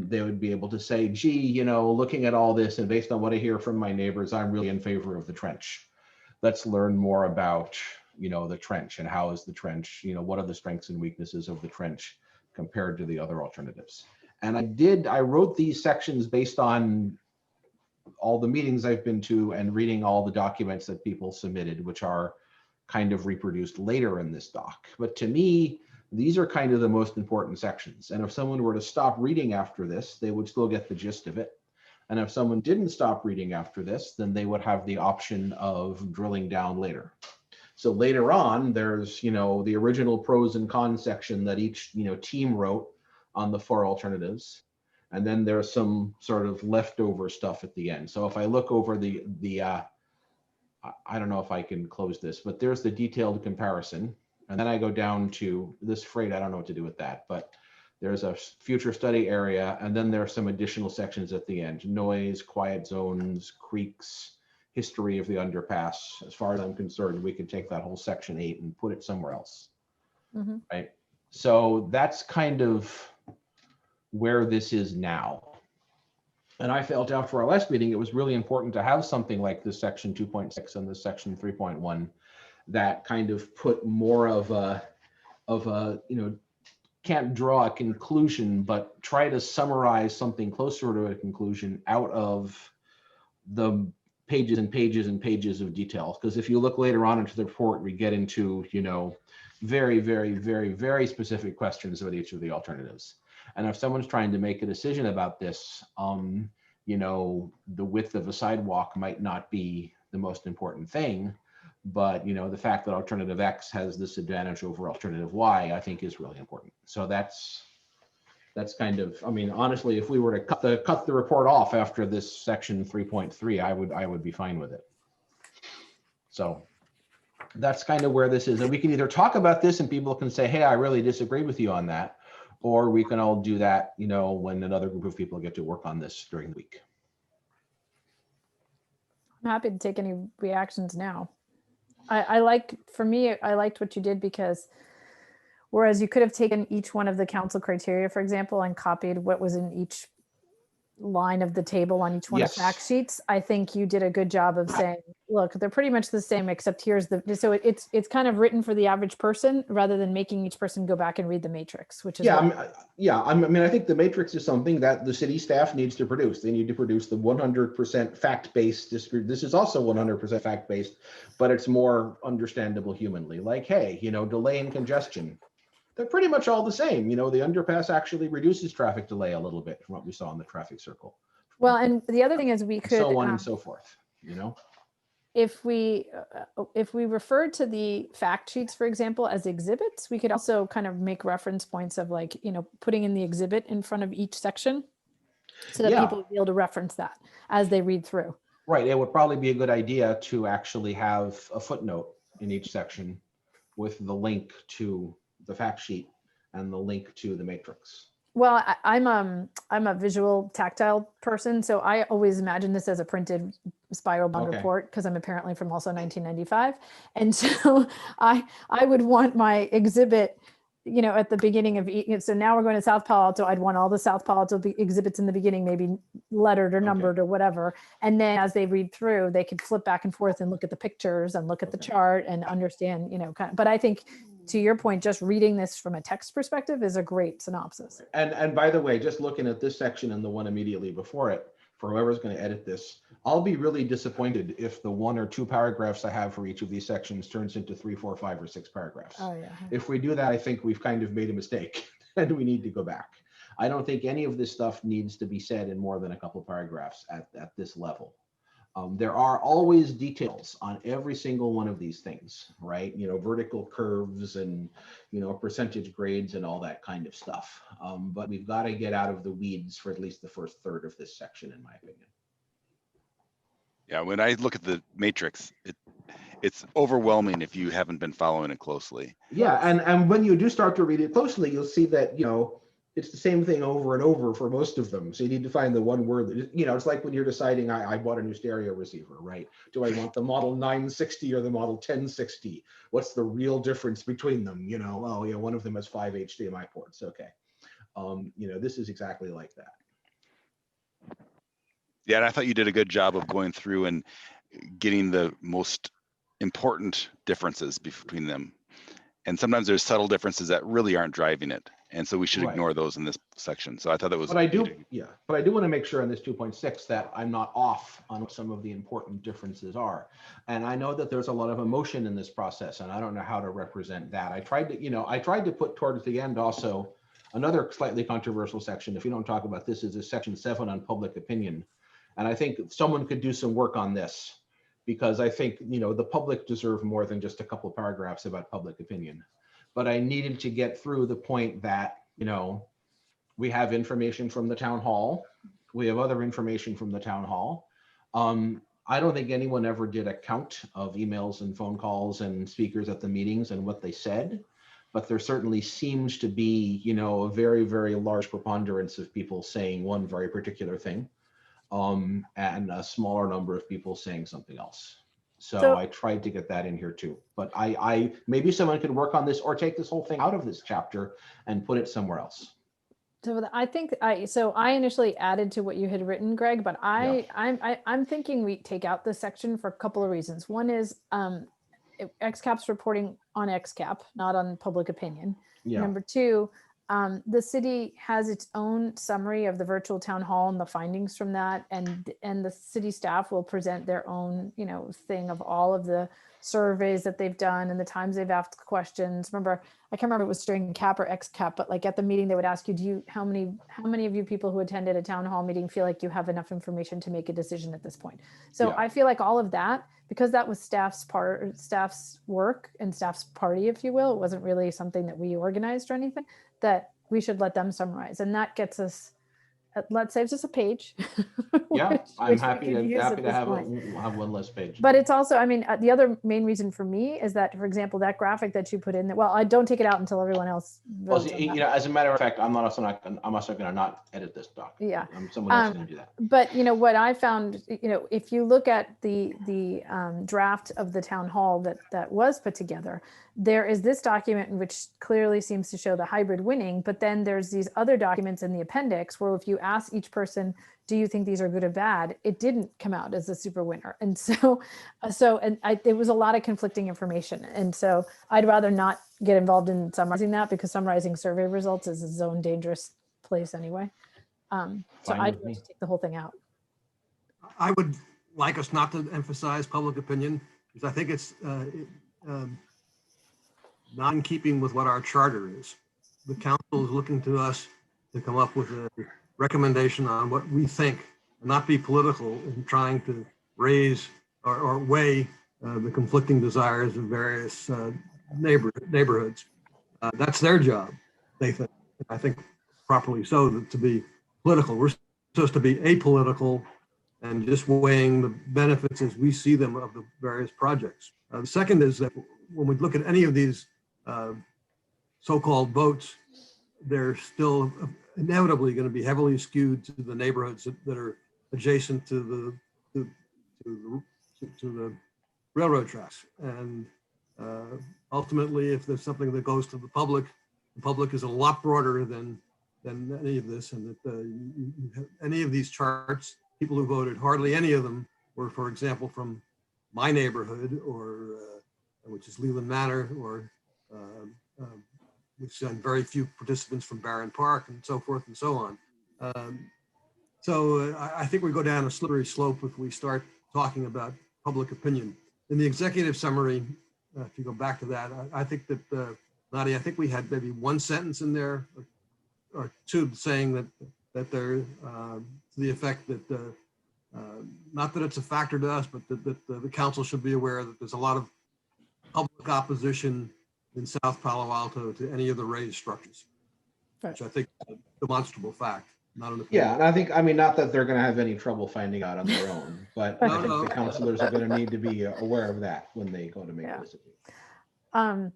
they would be able to say, gee, looking at all this and based on what I hear from my neighbors, I'm really in favor of the trench. Let's learn more about, the trench and how is the trench, what are the strengths and weaknesses of the trench compared to the other alternatives. And I wrote these sections based on all the meetings I've been to and reading all the documents that people submitted, which are kind of reproduced later in this doc. But to me, these are kind of the most important sections. And if someone were to stop reading after this, they would still get the gist of it. And if someone didn't stop reading after this, then they would have the option of drilling down later. So later on, there's, the original pros and cons section that each, team wrote on the 4 alternatives. And then there's some sort of leftover stuff at the end. So if I look over I don't know if I can close this, but there's the detailed comparison. And then I go down to this freight. I don't know what to do with that, but there's a future study area. And then there are some additional sections at the end: noise, quiet zones, creeks, history of the underpass. As far as I'm concerned, we could take that whole section 8 and put it somewhere else. Mm-hmm. Right. So that's kind of where this is now. And I felt after our last meeting, it was really important to have something like this section 2.6 and this section 3.1 that kind of put more of a, can't draw a conclusion, but try to summarize something closer to a conclusion out of the pages and pages and pages of details. Because if you look later on into the report, we get into, very, very, very, very specific questions about each of the alternatives. And if someone's trying to make a decision about this, the width of a sidewalk might not be the most important thing, but the fact that alternative X has this advantage over alternative Y, I think is really important. So that's kind of, honestly, if we were to cut the report off after this section 3.3, I would be fine with it. So that's kind of where this is. And we can either talk about this and people can say, hey, I really disagree with you on that. Or we can all do that, when another group of people get to work on this during the week. I'm happy to take any reactions now. I liked what you did, because whereas you could have taken each one of the council criteria, for example, and copied what was in each line of the table on each one of the fact sheets, I think you did a good job of saying, look, they're pretty much the same, except here's so it's kind of written for the average person rather than making each person go back and read the matrix, which is I think the matrix is something that the city staff needs to produce. They need to produce the 100% fact-based. This is also 100% fact-based, but it's more understandable humanly. Like, hey, delay and congestion, they're pretty much all the same. The underpass actually reduces traffic delay a little bit from what we saw in the traffic circle. Well, and the other thing is we could so on and so forth, if we refer to the fact sheets, for example, as exhibits, we could also kind of make reference points of like, putting in the exhibit in front of each section so that Yeah. people will be able to reference that as they read through. Right. It would probably be a good idea to actually have a footnote in each section with the link to the fact sheet and the link to the matrix. Well, I'm a visual tactile person, so I always imagine this as a printed spiral bound Okay. report because I'm apparently from also 1995, and so I would want my exhibit, at the beginning of each. So now we're going to South Palo Alto. I'd want all the South Palo Alto exhibits in the beginning, maybe lettered or numbered or whatever, and then as they read through, they could flip back and forth and look at the pictures and look at the chart and understand, But I think, to your point, just reading this from a text perspective is a great synopsis. And by the way, just looking at this section and the one immediately before it, for whoever's going to edit this, I'll be really disappointed if the 1 or 2 paragraphs I have for each of these sections turns into 3, 4, 5, or 6 paragraphs. Oh yeah. If we do that, I think we've kind of made a mistake and we need to go back. I don't think any of this stuff needs to be said in more than a couple paragraphs at this level. There are always details on every single one of these things, right? Vertical curves and, percentage grades and all that kind of stuff. But we've got to get out of the weeds for at least the first third of this section, in my opinion. Yeah, when I look at the matrix, it's overwhelming if you haven't been following it closely. Yeah, and when you do start to read it closely, you'll see that, it's the same thing over and over for most of them. So you need to find the one word that, it's like when you're deciding, I bought a new stereo receiver, right? Do I want the model 960 or the model 1060? What's the real difference between them? One of them has 5 HDMI ports. Okay. This is exactly like that. Yeah, and I thought you did a good job of going through and getting the most important differences between them. And sometimes there's subtle differences that really aren't driving it. And so we should ignore those in this section. So I thought that was. But I do want to make sure in this 2.6 that I'm not off on what some of the important differences are. And I know that there's a lot of emotion in this process, and I don't know how to represent that. I tried to put towards the end also another slightly controversial section. If you don't talk about this, is section 7 on public opinion. And I think someone could do some work on this, because I think, the public deserve more than just a couple of paragraphs about public opinion. But I needed to get through the point that, we have information from the town hall. We have other information from the town hall. I don't think anyone ever did a count of emails and phone calls and speakers at the meetings and what they said. But there certainly seems to be, a very, very large preponderance of people saying one very particular thing, and a smaller number of people saying something else. So I tried to get that in here too, but I maybe someone could work on this or take this whole thing out of this chapter and put it somewhere else. So I think I initially added to what you had written, Greg, but I'm thinking we take out this section for a couple of reasons. One is XCAP's reporting on XCAP, not on public opinion. Yeah. Number 2, the city has its own summary of the virtual town hall and the findings from that, and the city staff will present their own, thing of all of the surveys that they've done and the times they've asked questions. Remember, I can't remember if it was during CAP or XCAP, but like at the meeting, they would ask you, how many of you people who attended a town hall meeting feel like you have enough information to make a decision at this point? So I feel like all of that, because that was staff's work and staff's party, if you will, it wasn't really something that we organized or anything, that we should let them summarize. And that gets us, saves us a page. Yeah, I'm happy to have one less page. But it's also, the other main reason for me is that, for example, that graphic that you put in, well, I don't take it out until everyone else votes on that. As a matter of fact, I'm also going to not edit this doc. Yeah. Someone else is going to do that. But what I found, if you look at the draft of the town hall that was put together, there is this document which clearly seems to show the hybrid winning, but then there's these other documents in the appendix where if you ask each person, do you think these are good or bad? It didn't come out as a super winner. And it was a lot of conflicting information. And so I'd rather not get involved in summarizing that, because summarizing survey results is its own dangerous place anyway. So I'd like to take the whole thing out. I would like us not to emphasize public opinion, because I think it's not in keeping with what our charter is. The council is looking to us to come up with a recommendation on what we think, and not be political in trying to raise or weigh the conflicting desires of various neighborhoods. That's their job, they think. I think properly so, to be political. We're supposed to be apolitical and just weighing the benefits as we see them of the various projects. The second is that when we look at any of these so-called votes, they're still inevitably going to be heavily skewed to the neighborhoods that are adjacent to the railroad tracks. And ultimately, if there's something that goes to the public is a lot broader than any of this. And that any of these charts, people who voted, hardly any of them were, for example, from my neighborhood, or which is Leland Manor, or we've seen very few participants from Barron Park, and so forth and so on. So I think we go down a slippery slope if we start talking about public opinion. In the executive summary, if you go back to that, I think that, Nadia, I think we had maybe one sentence in there, or two, saying that they're to the effect that, not that it's a factor to us, but that the council should be aware that there's a lot of public opposition in South Palo Alto to any of the raised structures, which I think is a demonstrable fact, not an opinion. Yeah, and I think, I mean, not that they're going to have any trouble finding out on their own, but I think the councilors are going to need to be aware of that when they go to make those decisions.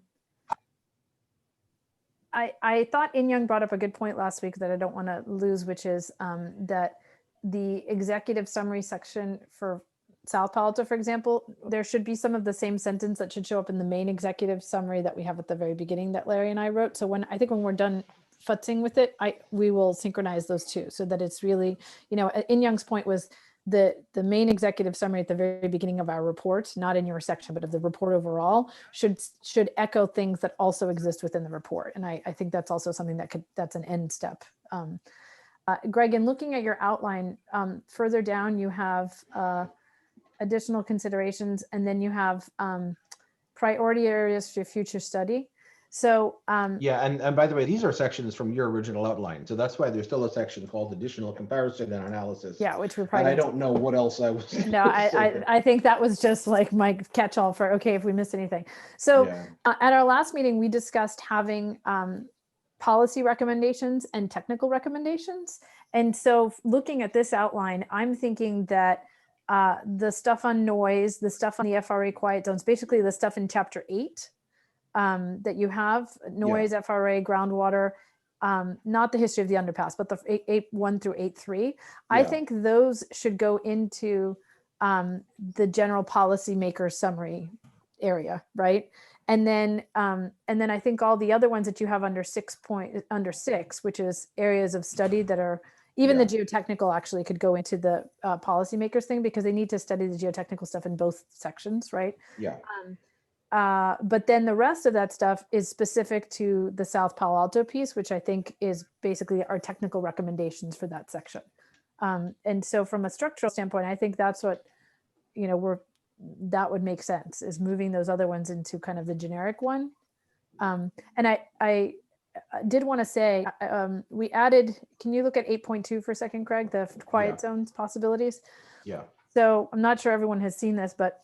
I thought In Young brought up a good point last week that I don't want to lose, which is that the executive summary section for South Palo Alto, for example, there should be some of the same sentence that should show up in the main executive summary that we have at the very beginning that Larry and I wrote. So when we're done futzing with it, we will synchronize those two so that it's really, In Young's point was the main executive summary at the very beginning of our report, not in your section, but of the report overall, should echo things that also exist within the report. And I think that's also something that's an end step. Greg, in looking at your outline, further down, you have additional considerations, and then you have priority areas for future study. So yeah, and by the way, these are sections from your original outline, so that's why there's still a section called additional comparison and analysis. Yeah, which we're probably. And I don't know what else I was. No, I think that was just like my catch-all for okay if we missed anything. So at our last meeting, we discussed having policy recommendations and technical recommendations, and so looking at this outline, I'm thinking that the stuff on noise, the stuff on the FRA quiet zones, basically the stuff in chapter 8 that you have, noise, FRA, groundwater, not the history of the underpass, but the 8.1 through 8.3. I think those should go into the general policymaker summary area, right? And then I think all the other ones that you have under 6, which is areas of study that are, even the geotechnical actually could go into the policymakers thing, because they need to study the geotechnical stuff in both sections, right? Yeah. But then the rest of that stuff is specific to the South Palo Alto piece, which I think is basically our technical recommendations for that section. And so from a structural standpoint, I think that's what, that would make sense, is moving those other ones into kind of the generic one. And I did want to say, we added, can you look at 8.2 for a second, Craig, the quiet zones possibilities? Yeah. So I'm not sure everyone has seen this, but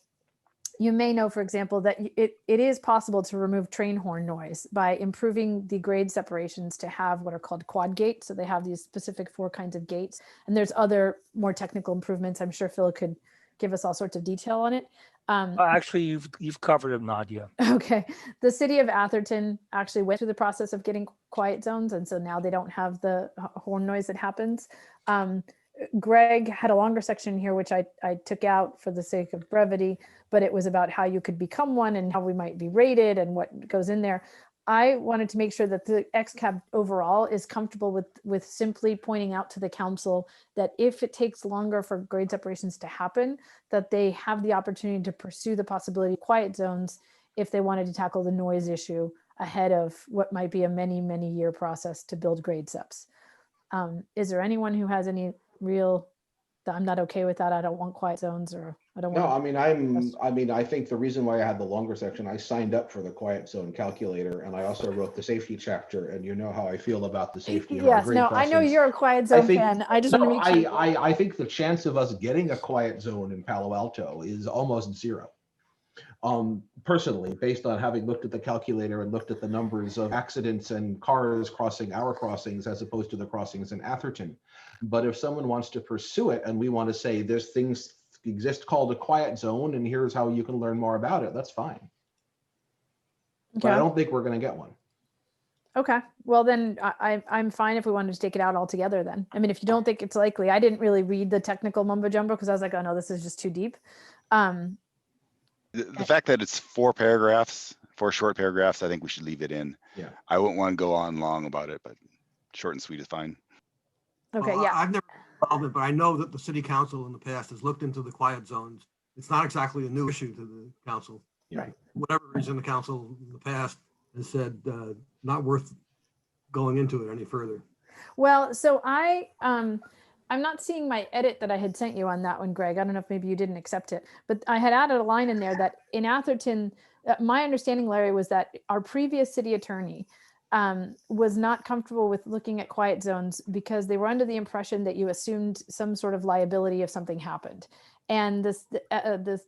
you may know, for example, that it is possible to remove train horn noise by improving the grade separations to have what are called quad gates. So they have these specific 4 kinds of gates. And there's other more technical improvements. I'm sure Phil could give us all sorts of detail on it. Actually, you've covered it, Nadia. Okay. The city of Atherton actually went through the process of getting quiet zones. And so now they don't have the horn noise that happens. Greg had a longer section here, which I took out for the sake of brevity, but it was about how you could become one and how we might be rated and what goes in there. I wanted to make sure that the XCAP overall is comfortable with simply pointing out to the council that if it takes longer for grade separations to happen, that they have the opportunity to pursue the possibility of quiet zones if they wanted to tackle the noise issue ahead of what might be a many, many year process to build grade seps. Is there anyone who has any real, I'm not okay with that, I don't want quiet zones, or I don't No, want. I mean, I think the reason why I had the longer section, I signed up for the quiet zone calculator, and I also wrote the safety chapter, and you know how I feel about the safety of our Yes, grade no, I know crossings. you're a quiet zone think- fan. I just want to No, make sure. I think the chance of us getting a quiet zone in Palo Alto is almost zero. Personally, based on having looked at the calculator and looked at the numbers of accidents and cars crossing our crossings as opposed to the crossings in Atherton. But if someone wants to pursue it and we want to say there's things exist called a quiet zone and here's how you can learn more about it, that's fine. But I Okay. don't think we're going to get one. Okay. Well, then I'm fine if we wanted to take it out altogether then. I mean, if you don't think it's likely, I didn't really read the technical mumbo jumbo because I was like, oh no, this is just too deep. The fact that it's 4 paragraphs, 4 short paragraphs, I think we should leave it in. Yeah. I wouldn't want to go on long about it, but short and sweet is fine. Okay. Well, Yeah. I've never been involved in it, but I know that the city council in the past has looked into the quiet zones. It's not exactly a new issue to the council. Yeah. Right. For whatever reason, the council in the past has said not worth going into it any further. Well, so I'm not seeing my edit that I had sent you on that one, Greg. I don't know if maybe you didn't accept it, but I had added a line in there that in Atherton, my understanding, Larry, was that our previous city attorney was not comfortable with looking at quiet zones because they were under the impression that you assumed some sort of liability if something happened. And the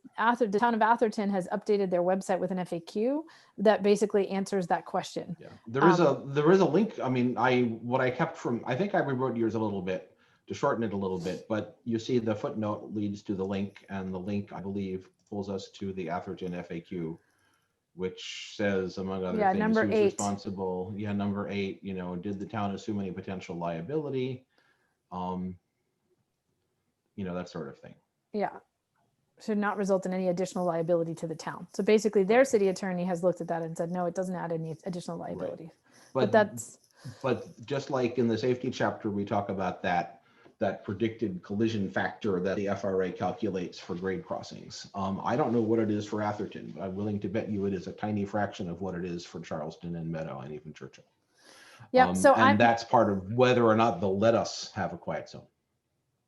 town of Atherton has updated their website with an FAQ that basically answers that question. Yeah. There is a link. I mean, what I kept from, I think I rewrote yours a little bit to shorten it a little bit, but you see the footnote leads to the link, and the link, I believe, pulls us to the Atherton FAQ, which says, among other things, number who's 8. responsible. Yeah, number 8, did the town assume any potential liability? That sort of thing. Yeah. Should not result in any additional liability to the town. So basically their city attorney has looked at that and said, no, it doesn't add any additional liability. But But just like in the safety chapter, we talk about that predicted collision factor that the FRA calculates for grade crossings. I don't know what it is for Atherton, but I'm willing to bet you it is a tiny fraction of what it is for Charleston and Meadow and even Churchill. yeah. So and that's part of whether or not they'll let us have a quiet zone.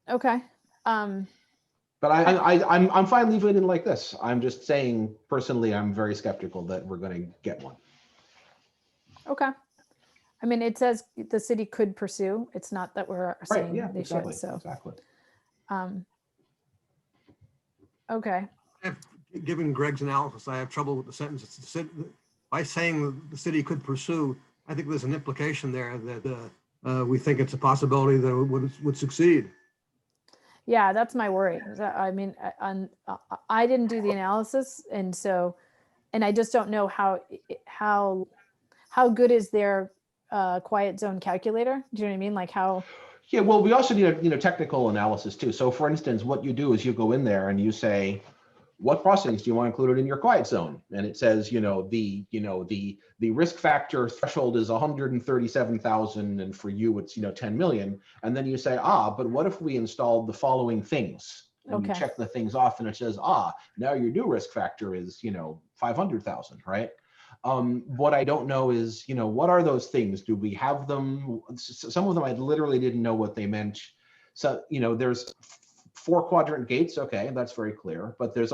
Okay. But I'm fine leaving it in like this. I'm just saying, personally, I'm very skeptical that we're going to get one. Okay. I mean, it says the city could pursue. It's not that we're saying Yeah, they exactly, should. So, exactly. Okay. Given Greg's analysis, I have trouble with the sentence. By saying the city could pursue, I think there's an implication there that we think it's a possibility that it would succeed. Yeah, that's my worry. I mean, I didn't do the analysis, and I just don't know how good is their quiet zone calculator. Do you know what I mean? Like how? Yeah, well, we also need a technical analysis too. So, for instance, what you do is you go in there and you say, what crossings do you want included in your quiet zone? And it says, the risk factor threshold is 137,000, and for you it's 10 million. And then you say, but what if we installed the following things? And you check the things off, and it says, now your new risk factor is 500,000, right? What I don't know is, what are those things? Do we have them? Some of them I literally didn't know what they meant. So, there's 4 quadrant gates. Okay, that's very clear. But there's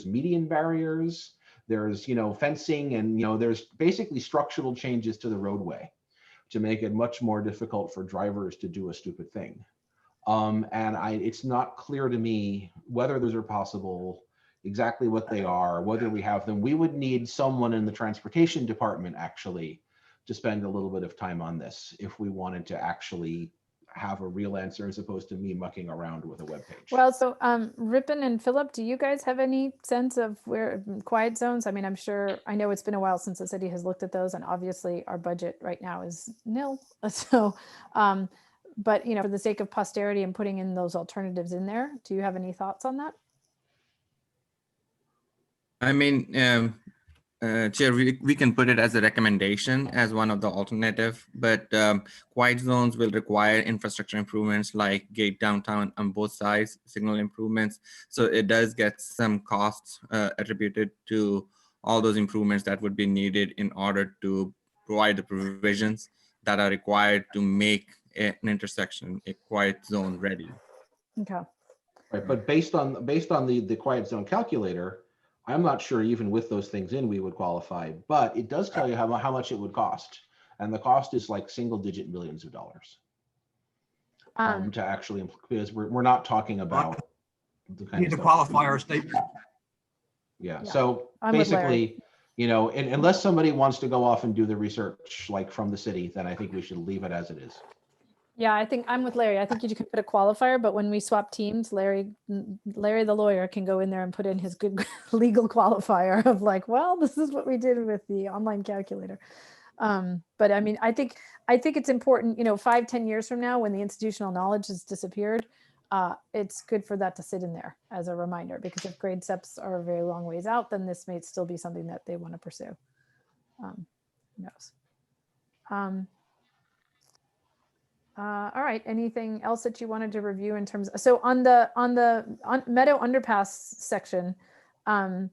median barriers, there's, fencing, and, there's basically structural changes to the roadway to make it much more difficult for drivers to do a stupid thing. It's not clear to me whether those are possible, exactly what they are, whether we have them. We would need someone in the transportation department actually to spend a little bit of time on this if we wanted to actually have a real answer as opposed to me mucking around with a web page. Well, so Ripon and Philip, do you guys have any sense of where quiet zones? I mean, I know it's been a while since the city has looked at those, and obviously our budget right now is nil. So, but for the sake of posterity and putting in those alternatives in there, do you have any thoughts on that? I mean, Chair, we can put it as a recommendation as one of the alternative, but quiet zones will require infrastructure improvements like gate downtown on both sides, signal improvements. So it does get some costs attributed to all those improvements that would be needed in order to provide the provisions that are required to make an intersection a quiet zone ready. Okay. Right, but based on the quiet zone calculator, I'm not sure even with those things in we would qualify, but it does tell you how much it would cost, and the cost is like single-digit millions of dollars to actually, because we're not talking about the kind Need of to stuff qualify our statement. Yeah. Yeah. So I'm with Larry. basically, you know, unless somebody wants to go off and do the research like from the city, then I think we should leave it as it is. Yeah, I think I'm with Larry. I think you could put a qualifier, but when we swap teams, Larry the lawyer can go in there and put in his good legal qualifier of like, well, this is what we did with the online calculator. But I mean, I think it's important, you know, 5-10 years from now, when the institutional knowledge has disappeared, it's good for that to sit in there as a reminder, because if grade steps are a very long ways out, then this may still be something that they want to pursue. Who knows? All right. Anything else that you wanted to review in terms of, so on the Meadow Underpass section, I'm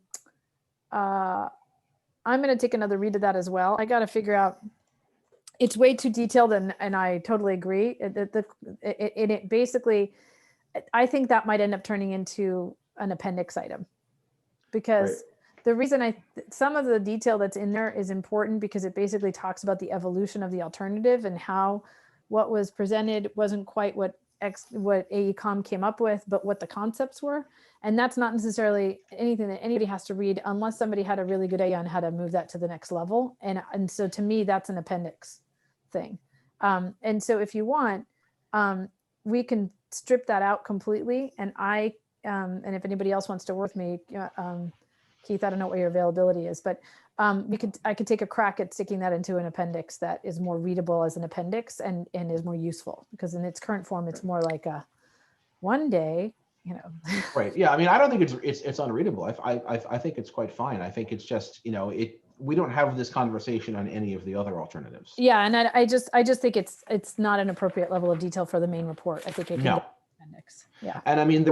going to take another read of that as well. I got to figure out, it's way too detailed, and I totally agree. It basically, I think that might end up turning into an appendix item, because Right. the reason some of the detail that's in there is important because it basically talks about the evolution of the alternative and how what was presented wasn't quite what AECOM came up with, but what the concepts were. And that's not necessarily anything that anybody has to read unless somebody had a really good idea on how to move that to the next level. And so to me, that's an appendix thing. And so if you want, we can strip that out completely. And and if anybody else wants to work with me, Keith, I don't know what your availability is, but I could take a crack at sticking that into an appendix that is more readable as an appendix and is more useful, because in its current form, it's more like a one day, you know. Right. Yeah. I mean, I don't think it's unreadable. I think it's quite fine. I think it's just, you know, we don't have this conversation on any of the other alternatives. Yeah, and I just think it's not an appropriate level of detail for the main report. I think it can No. go appendix. Yeah. And I mean,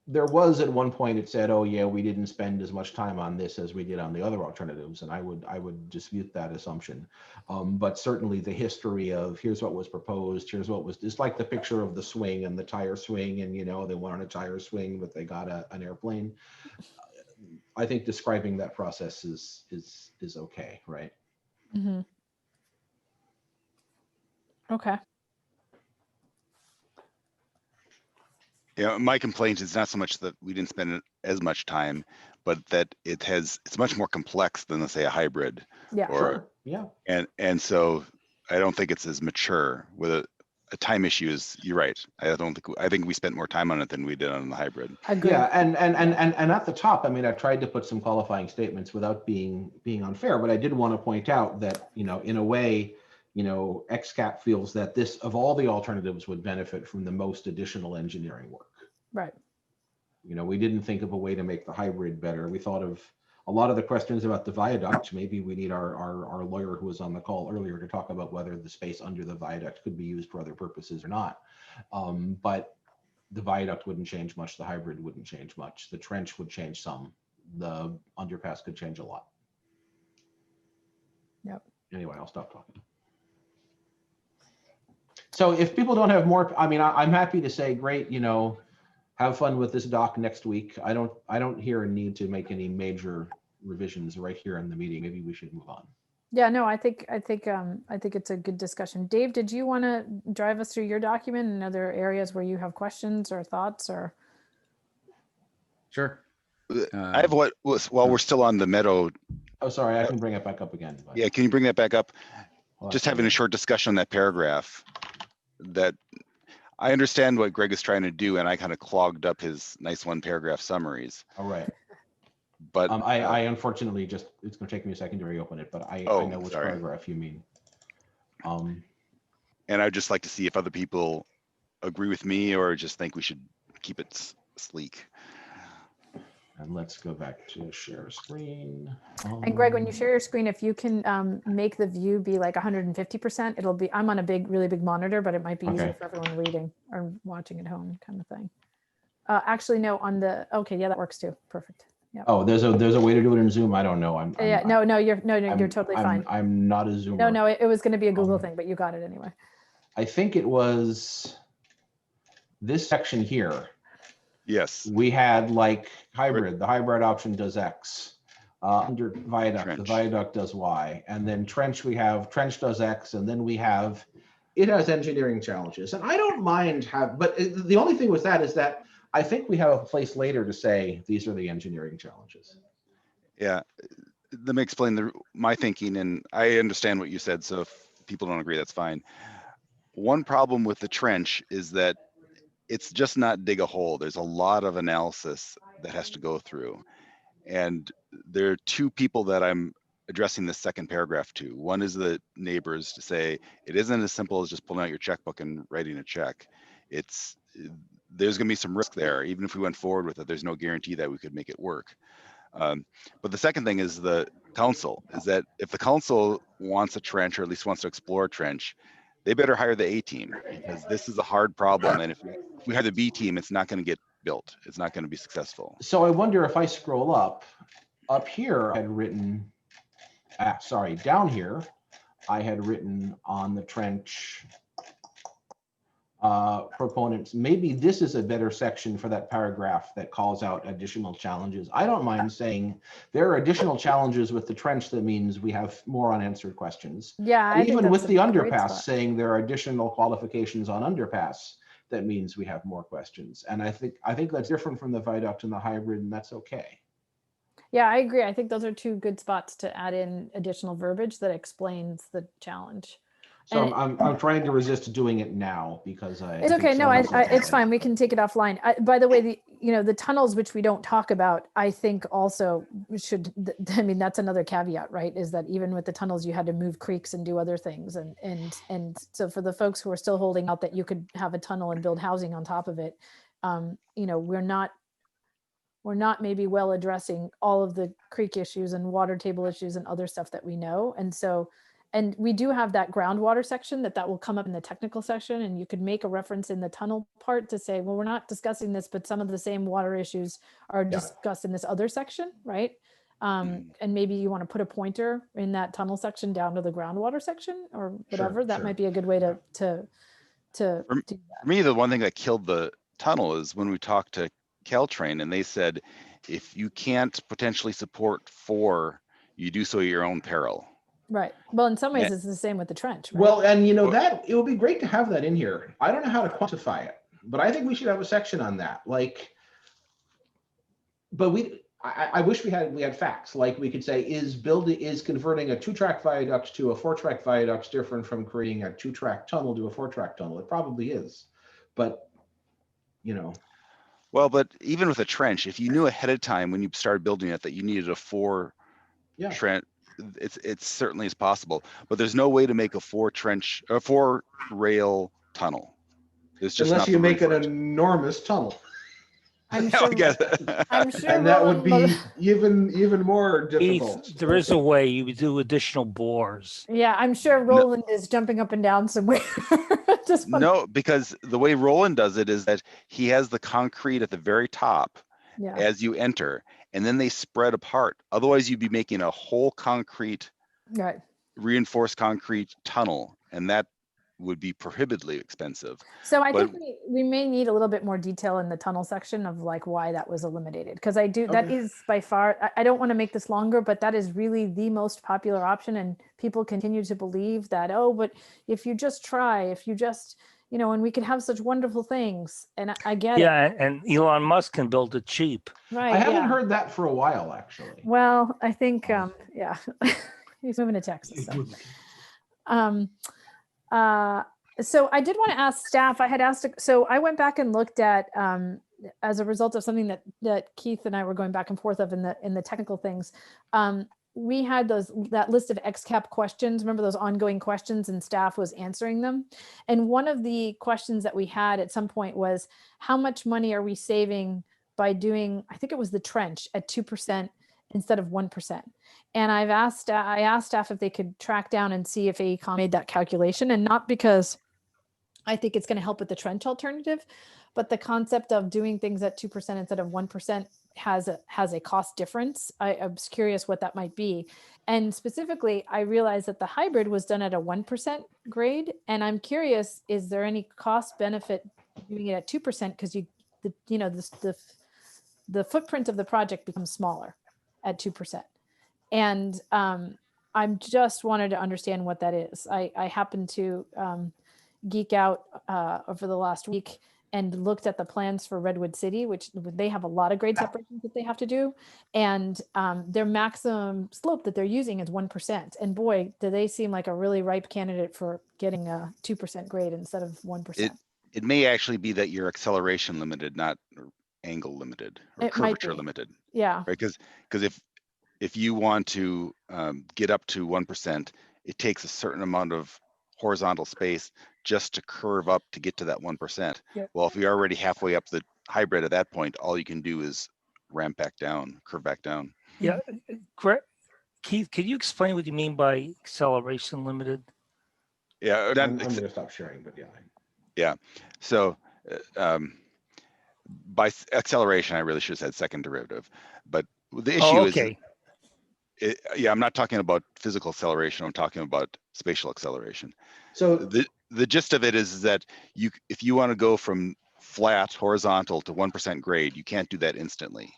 there was at one point it said, oh yeah, we didn't spend as much time on this as we did on the other alternatives. And I would dispute that assumption. But certainly the history of here's what was proposed, here's what was, it's like the picture of the swing and the tire swing, and, you know, they wanted a tire swing, but they got an airplane. I think describing that process is okay, right? Mm-hmm. Okay. Yeah, my complaint is not so much that we didn't spend as much time, but that it's much more complex than, let's say, a hybrid. Yeah. Sure. Yeah. And so I don't think it's as mature. With a time issue is, you're right. I think we spent more time on it than we did on the hybrid. Agreed. Yeah, and at the top, I mean, I tried to put some qualifying statements without being unfair, but I did want to point out that, you know, in a way, you know, XCAP feels that this, of all the alternatives, would benefit from the most additional engineering work. Right. You know, we didn't think of a way to make the hybrid better. We thought of a lot of the questions about the viaduct. Maybe we need our lawyer who was on the call earlier to talk about whether the space under the viaduct could be used for other purposes or not. But the viaduct wouldn't change much. The hybrid wouldn't change much. The trench would change some. The underpass could change a lot. Yep. Anyway, I'll stop talking. So if people don't have more, I mean, I'm happy to say, great, you know, have fun with this doc next week. I don't hear a need to make any major revisions right here in the meeting. Maybe we should move on. Yeah, no, I think it's a good discussion. Dave, did you want to drive us through your document and other areas where you have questions or thoughts or? Sure. I have while we're still on the Meadow. Oh, sorry, I can bring it back up again. But Yeah, can you bring that back up? I'll Just have to having a wait. short discussion on that paragraph. That I understand what Greg is trying to do, and I kind of clogged up his nice one paragraph summaries. All right. But I unfortunately it's going to take me a second to reopen it, but I know which paragraph you mean. And I'd just like to see if other people agree with me or just think we should keep it sleek. And let's go back to share screen. And Greg, when you share your screen, if you can make the view be like 150%, it'll be, I'm on a really big monitor, but it might be easier for everyone reading or watching at home kind of thing. Actually, no, okay, yeah, that works too. Perfect. Yeah. Oh, there's a way to do it in Zoom. I don't know. You're totally fine. I'm not a Zoomer. No, it was going to be a Google thing, but you got it anyway. I think it was this section here Yes. We had like hybrid, the hybrid option does X. Under viaduct, the Trench. viaduct does Y. And then trench, we have trench does X. And then we have, it has engineering challenges. And I don't mind but the only thing with that is that I think we have a place later to say, these are the engineering challenges. Yeah. Let me explain my thinking, and I understand what you said. So if people don't agree, that's fine. One problem with the trench is that it's just not dig a hole. There's a lot of analysis that has to go through. And there are two people that I'm addressing this second paragraph to. One is the neighbors, to say it isn't as simple as just pulling out your checkbook and writing a check. There's going to be some risk there. Even if we went forward with it, there's no guarantee that we could make it work. But the second thing is the council, is that if the council wants a trench, or at least wants to explore a trench, they better hire the A team, because this is a hard problem. And if we hire the B team, it's not going to get built. It's not going to be successful. So I wonder if I scroll up here, I had written, down here, I had written on the trench proponents, maybe this is a better section for that paragraph that calls out additional challenges. I don't mind saying there are additional challenges with the trench. That means we have more unanswered questions. Yeah, I think Even with that's the a great underpass, spot. saying there are additional qualifications on underpass, that means we have more questions. And I think that's different from the viaduct and the hybrid, and that's okay. Yeah, I agree. I think those are two good spots to add in additional verbiage that explains the challenge. So And I'm trying to resist doing it now because it's okay. No, it's fine. We can take it offline. By the way, the tunnels, which we don't talk about, I think also should, I mean, that's another caveat, right? Is that even with the tunnels, you had to move creeks and do other things. And so for the folks who are still holding out that you could have a tunnel and build housing on top of it, we're not maybe well addressing all of the creek issues and water table issues and other stuff that we know. And we do have that groundwater section that will come up in the technical section, and you could make a reference in the tunnel part to say, well, we're not discussing this, but some of the same water issues are discussed in this other section, right? And maybe you want to put a pointer in that tunnel section down to the groundwater section or whatever. That might be a good way to do that. For me, the one thing that killed the tunnel is when we talked to Caltrain, and they said, if you can't potentially support 4, you do so at your own peril. Right. Well, in some ways, it's the same with the trench. Right? Well, and that it would be great to have that in here. I don't know how to quantify it, but I think we should have a section on that. I wish we had facts. Like we could say, is converting a 2-track viaduct to a 4-track viaduct different from creating a 2-track tunnel to a 4-track tunnel? It probably is, but Well, but even with a trench, if you knew ahead of time when you started building it that you needed a 4 trench, it certainly is possible. But there's no way to make a 4 rail tunnel. It's just unless not you make an enormous tunnel. I'm sure. I'm sure. And that would be even more difficult. There is a way you would do additional bores. Yeah, I'm sure Roland is jumping up and down somewhere. No, because the way Roland does it is that he has the concrete at the very top as you enter, and then they spread apart. Otherwise, you'd be making a whole reinforced concrete tunnel, and that would be prohibitively expensive. So I think we may need a little bit more detail in the tunnel section of why that was eliminated. Because that is by far, I don't want to make this longer, but that is really the most popular option. And people continue to believe that, but if you just try, and we could have such wonderful things. And I get it. Yeah, and Elon Musk can build it cheap. Right. I haven't heard that for a while, actually. Well, I think, he's moving to Texas. So I did want to ask staff, I went back and looked at, as a result of something that Keith and I were going back and forth of in the technical things, we had that list of XCAP questions. Remember those ongoing questions, and staff was answering them. And one of the questions that we had at some point was, how much money are we saving by doing, I think it was the trench at 2% instead of 1%. And I asked staff if they could track down and see if AECOM made that calculation, and not because I think it's going to help with the trench alternative, but the concept of doing things at 2% instead of 1% has a cost difference. I was curious what that might be. And specifically, I realized that the hybrid was done at a 1% grade. And I'm curious, is there any cost benefit doing it at 2%? Because the footprint of the project becomes smaller at 2%. And I'm just wanted to understand what that is. I happened to geek out over the last week and looked at the plans for Redwood City, which they have a lot of grade separations that they have to do. And their maximum slope that they're using is 1%. And boy, do they seem like a really ripe candidate for getting a 2% grade instead of 1%. It may actually be that you're acceleration limited, not angle limited or It might curvature be. limited, Yeah. right? Because if you want to get up to 1%, it takes a certain amount of horizontal space just to curve up to get to that 1%. Yep. Well, if you're already halfway up the hybrid at that point, all you can do is ramp back down, curve back down. Yeah, correct. Keith, could you explain what you mean by acceleration limited? Yeah, I'm going to stop sharing, but yeah. Yeah. So by acceleration, I really should have said second derivative. But the issue Okay. yeah, I'm not talking about physical acceleration. I'm talking about spatial acceleration. So the gist of it is that if you want to go from flat horizontal to 1% grade, you can't do that instantly.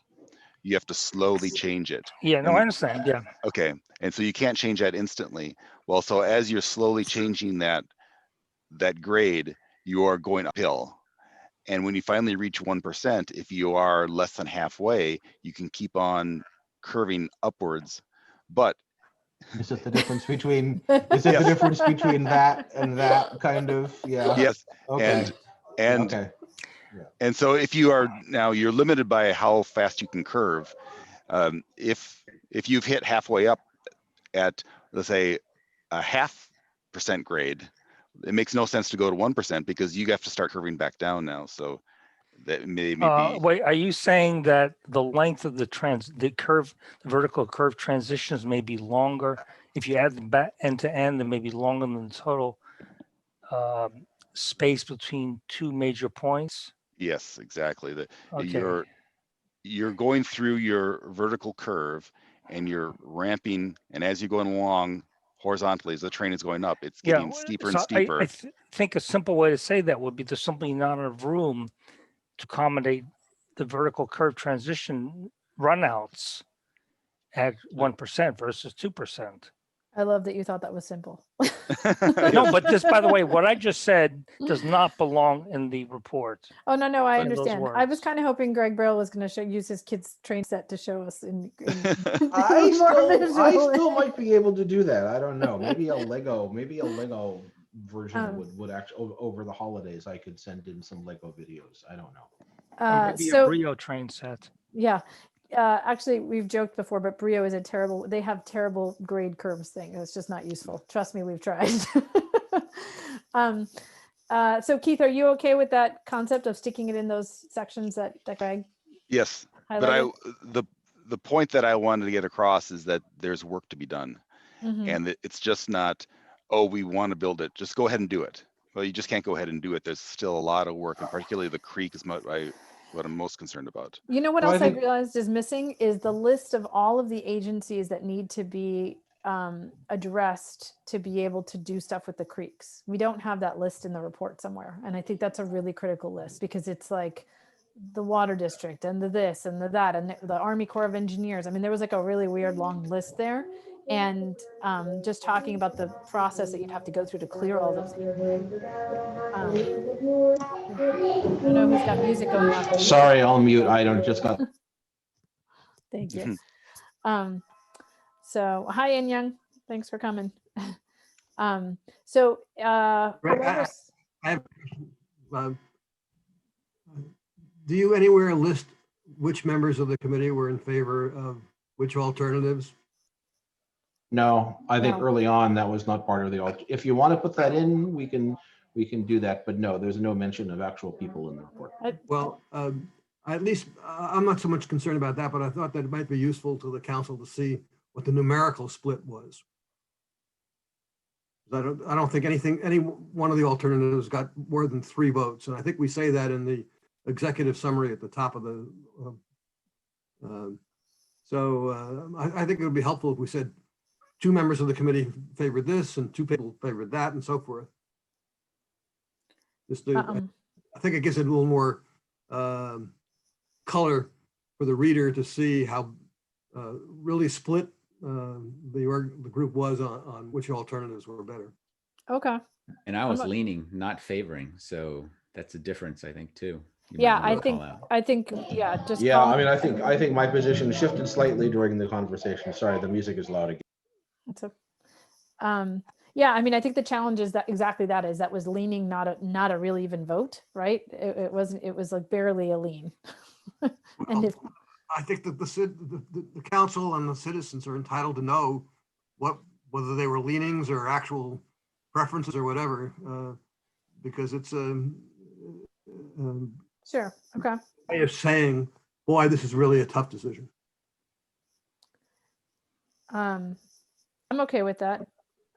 You have to slowly change it. Yeah, no, I understand. Yeah. Okay. And so you can't change that instantly. Well, so as you're slowly changing that grade, you are going uphill. And when you finally reach 1%, if you are less than halfway, you can keep on curving upwards. But is it the difference between the difference between that and that kind of? Yeah. Yes. Okay. And okay. And so if you are now, you're limited by how fast you can curve. If you've hit halfway up at, let's say, a 0.5% grade, it makes no sense to go to 1% because you have to start curving back down now. So that may be. Wait, are you saying that the length of the vertical curve transitions may be longer? If you add them back end to end, they may be longer than the total space between two major points? Yes, exactly. Okay. You're going through your vertical curve and you're ramping, and as you're going along horizontally, as the train is going up, it's getting steeper and steeper. I think a simple way to say that would be there's simply not enough room to accommodate the vertical curve transition runouts at 1% versus 2%. I love that you thought that was simple. No, but just by the way, what I just said does not belong in the report. Oh, no, I in those understand. I was words. kind of hoping Greg Braille was going to use his kid's train set to show us in I visual. still might be able to do that. I don't know. Maybe a Lego version would actually, over the holidays, I could send in some Lego videos. I don't know. Maybe a Brio train set. Yeah. Actually, we've joked before, but Brio is they have terrible grade curves thing. It's just not useful. Trust me, we've tried. So Keith, are you okay with that concept of sticking it in those sections that Greg? Yes, highlighted? but the point that I wanted to get across is that there's work to be done. Mm-hmm. And it's just not, oh, we want to build it, just go ahead and do it. Well, you just can't go ahead and do it. There's still a lot of work, and particularly the creek is what I'm most concerned about. You know what Well, else I I think- realized is missing is the list of all of the agencies that need to be addressed to be able to do stuff with the creeks. We don't have that list in the report somewhere. And I think that's a really critical list because it's like the water district and the this and the that and the Army Corps of Engineers. I mean, there was like a really weird long list there. And just talking about the process that you'd have to go through to clear all those. I don't know who's got music going on. Sorry, I'll mute. I don't just got. Thank you. So hi, In Young. Thanks for coming. So Greg, I have, do you anywhere list which members of the committee were in favor of which alternatives? No, I think No. early on that was not part of the. If you want to put that in, we can do that. But no, there's no mention of actual people in the report. Well, at least I'm not so much concerned about that, but I thought that it might be useful to the council to see what the numerical split was. I don't think any one of the alternatives got more than 3 votes, and I think we say that in the executive summary at the top of the. I think it would be helpful if we said 2 members of the committee favored this and 2 people favored that and so forth. Just I think it gives it a little more color for the reader to see how really split the group was on which alternatives were better. Okay. And I was I'm a- leaning, not favoring. So that's a difference, I think, too. You might Yeah, wanna I call out. think, yeah, just. Yeah, call I me- mean, I think my position shifted slightly during the conversation. Sorry, the music is loud again. It's yeah, I mean, I think the challenge is that exactly that is that was leaning, not a real even vote, right? It wasn't, it was like barely a lean. And if, I think that the council and the citizens are entitled to know whether they were leanings or actual preferences or whatever, because it's a sure, okay. way of saying, boy, this is really a tough decision. I'm okay with that.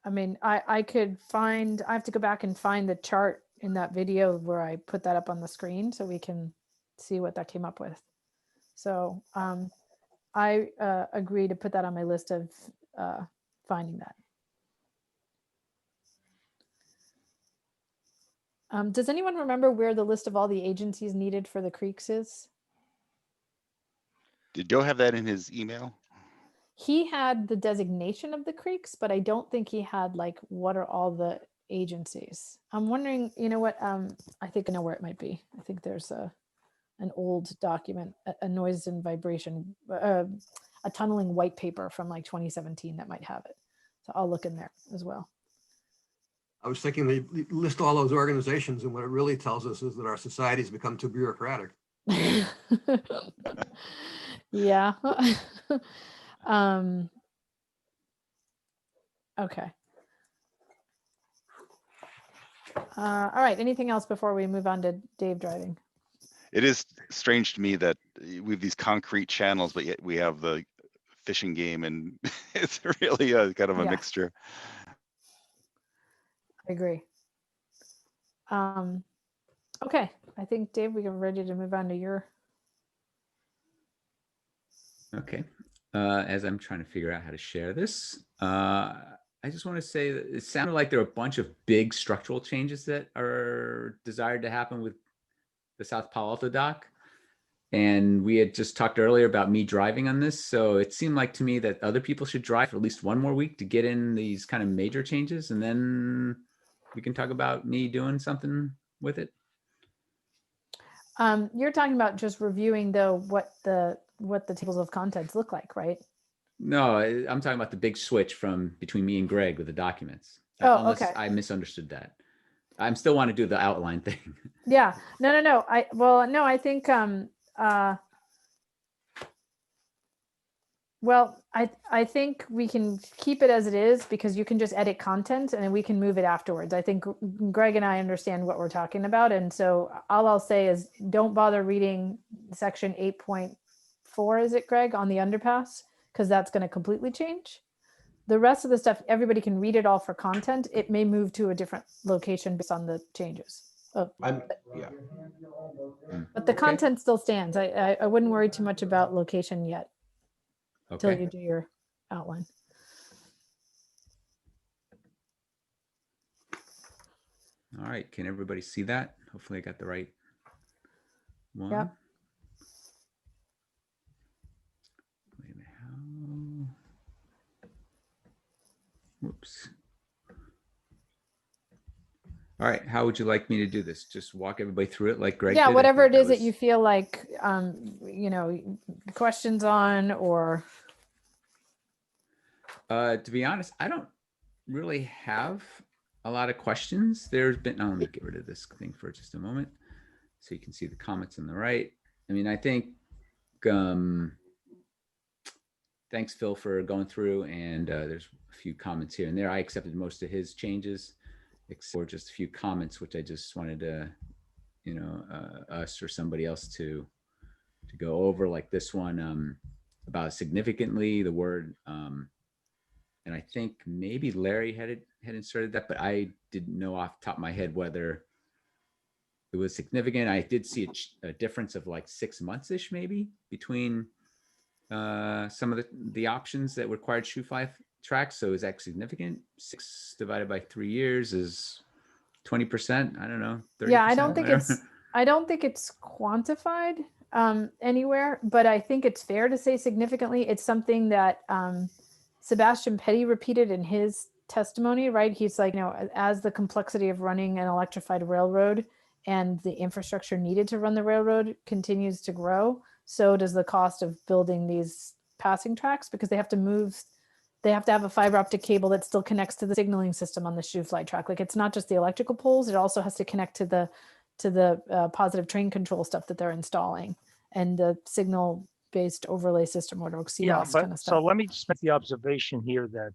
I mean, I could find, I have to go back and find the chart in that video where I put that up on the screen so we can see what that came up with. So I agree to put that on my list of finding that. Does anyone remember where the list of all the agencies needed for the creeks is? Did Joe have that in his email? He had the designation of the creeks, but I don't think he had like what are all the agencies. I'm wondering, you know what? I think I know where it might be. I think there's an old document, a noise and vibration, a tunneling white paper from like 2017 that might have it. So I'll look in there as well. I was thinking they list all those organizations, and what it really tells us is that our society's become too bureaucratic. Yeah. Okay. All right. Anything else before we move on to Dave driving? It is strange to me that we have these concrete channels, but yet we have the fishing game, and it's really a kind of a Yeah. mixture. I agree. Okay. I think, Dave, we are ready to move on to your. Okay. As I'm trying to figure out how to share this, I just want to say that it sounded like there are a bunch of big structural changes that are desired to happen with the South Palo Alto dock. And we had just talked earlier about me driving on this. So it seemed like to me that other people should drive for at least one more week to get in these kind of major changes. And then we can talk about me doing something with it. You're talking about just reviewing though what the tables of contents look like, right? No, I'm talking about the big switch from between me and Greg with the documents. Oh, Unless okay. I misunderstood that. I'm still want to do the outline thing. Yeah. No. I think well, I think we can keep it as it is because you can just edit content and then we can move it afterwards. I think Greg and I understand what we're talking about. And so all I'll say is don't bother reading section 8.4, is it, Greg, on the underpass? Because that's going to completely change. The rest of the stuff, everybody can read it all for content. It may move to a different location based on the changes. Yeah. But the Okay. content still stands. I wouldn't worry too much about location yet until Okay. you do your outline. All right. Can everybody see that? Hopefully I got the right one. Yep. Wait a minute. Whoops. All right. How would you like me to do this? Just walk everybody through it like Greg Yeah, did? I whatever thought it is that was- you feel like, questions on or. To be honest, I don't really have a lot of questions. There's been, let me get rid of this thing for just a moment so you can see the comments on the right. I mean, I think, thanks, Phil, for going through, and there's a few comments here and there. I accepted most of his changes, except for just a few comments, which I just wanted to, us or somebody else to go over, like this one about significantly, the word, and I think maybe Larry had inserted that, but I didn't know off the top of my head whether it was significant. I did see a difference of like 6 months-ish maybe between some of the options that required shoe fly tracks. So is that significant? 6 divided by 3 years is 20%. I don't know. 30%, Yeah, I don't think whatever. I don't think it's quantified anywhere, but I think it's fair to say significantly. It's something that Sebastian Petty repeated in his testimony, right? He's like, as the complexity of running an electrified railroad and the infrastructure needed to run the railroad continues to grow, so does the cost of building these passing tracks, because they have to have a fiber optic cable that still connects to the signaling system on the shoe fly track. Like, it's not just the electrical poles, it also has to connect to the positive train control stuff that they're installing, and the signal based overlay system, or CMOS kind of So stuff. let me just make the observation here that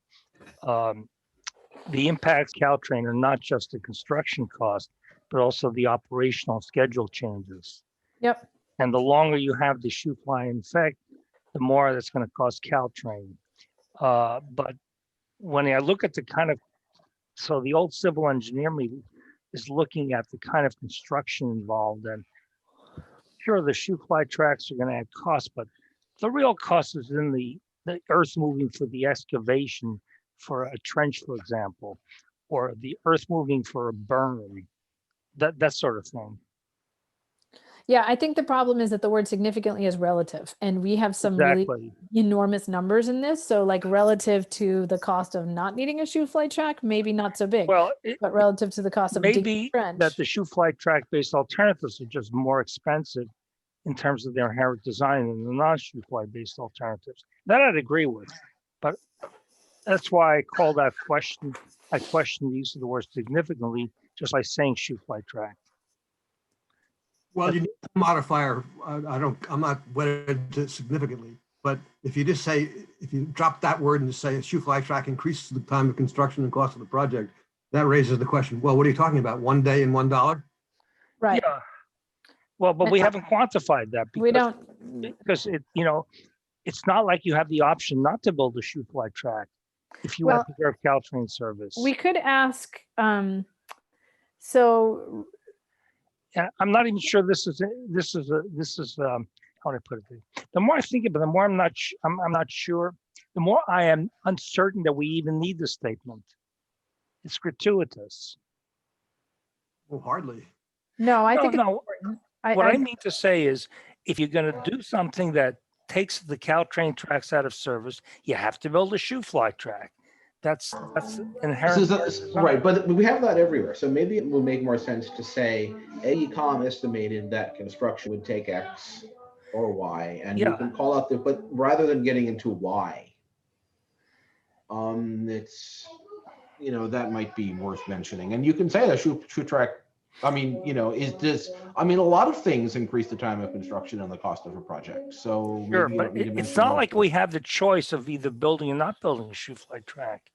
the impacts Caltrain are not just the construction cost, but also the operational schedule changes. Yep. And the longer you have the shoe fly in effect, the more that's going to cost Caltrain. But when I look at so the old civil engineer meeting is looking at the kind of construction involved, and sure, the shoe fly tracks are going to add cost, but the real cost is in the earth moving for the excavation for a trench, for example, or the earth moving for a burn, that sort of thing. Yeah, I think the problem is that the word significantly is relative, and we have some really Exactly. enormous numbers in this. So like, relative to the cost of not needing a shoe fly track, maybe not so big, Well, but relative to the cost of digging a maybe trench. that the shoe fly track based alternatives are just more expensive in terms of their inherent design than the non-shoe fly based alternatives. That I'd agree with, but that's why I call that question. I question the use of the word significantly just by saying shoe fly track. Well, you need a modifier. I'm not wedded to significantly, but if you just say, if you drop that word and just say a shoe fly track increases the time of construction and cost of the project, that raises the question, well, what are you talking about? 1 day and $1? Right. Yeah. Well, but we haven't quantified that because, We don't. because it's not like you have the option not to build a shoe fly track if you Well, want to preserve Caltrain service. We could ask, so And I'm not even sure this is how do I put it? The more I think about it, the more I'm not sure. The more I am uncertain that we even need this statement. It's gratuitous. Well, hardly. no, I think it's No. important. What I mean to say is, if you're going to do something that takes the Caltrain tracks out of service, you have to build a shoe fly track. That's inherent. Right, but we have that everywhere. So maybe it will make more sense to say AECOM estimated that construction would take X or Y, and you can call out but rather than getting into why, it's, that might be worth mentioning. And you can say the shoe track, a lot of things increase the time of construction and the cost of a project. So Sure, maybe you but don't need to it's mention not those, like but- we have the choice of either building or not building a shoe fly track.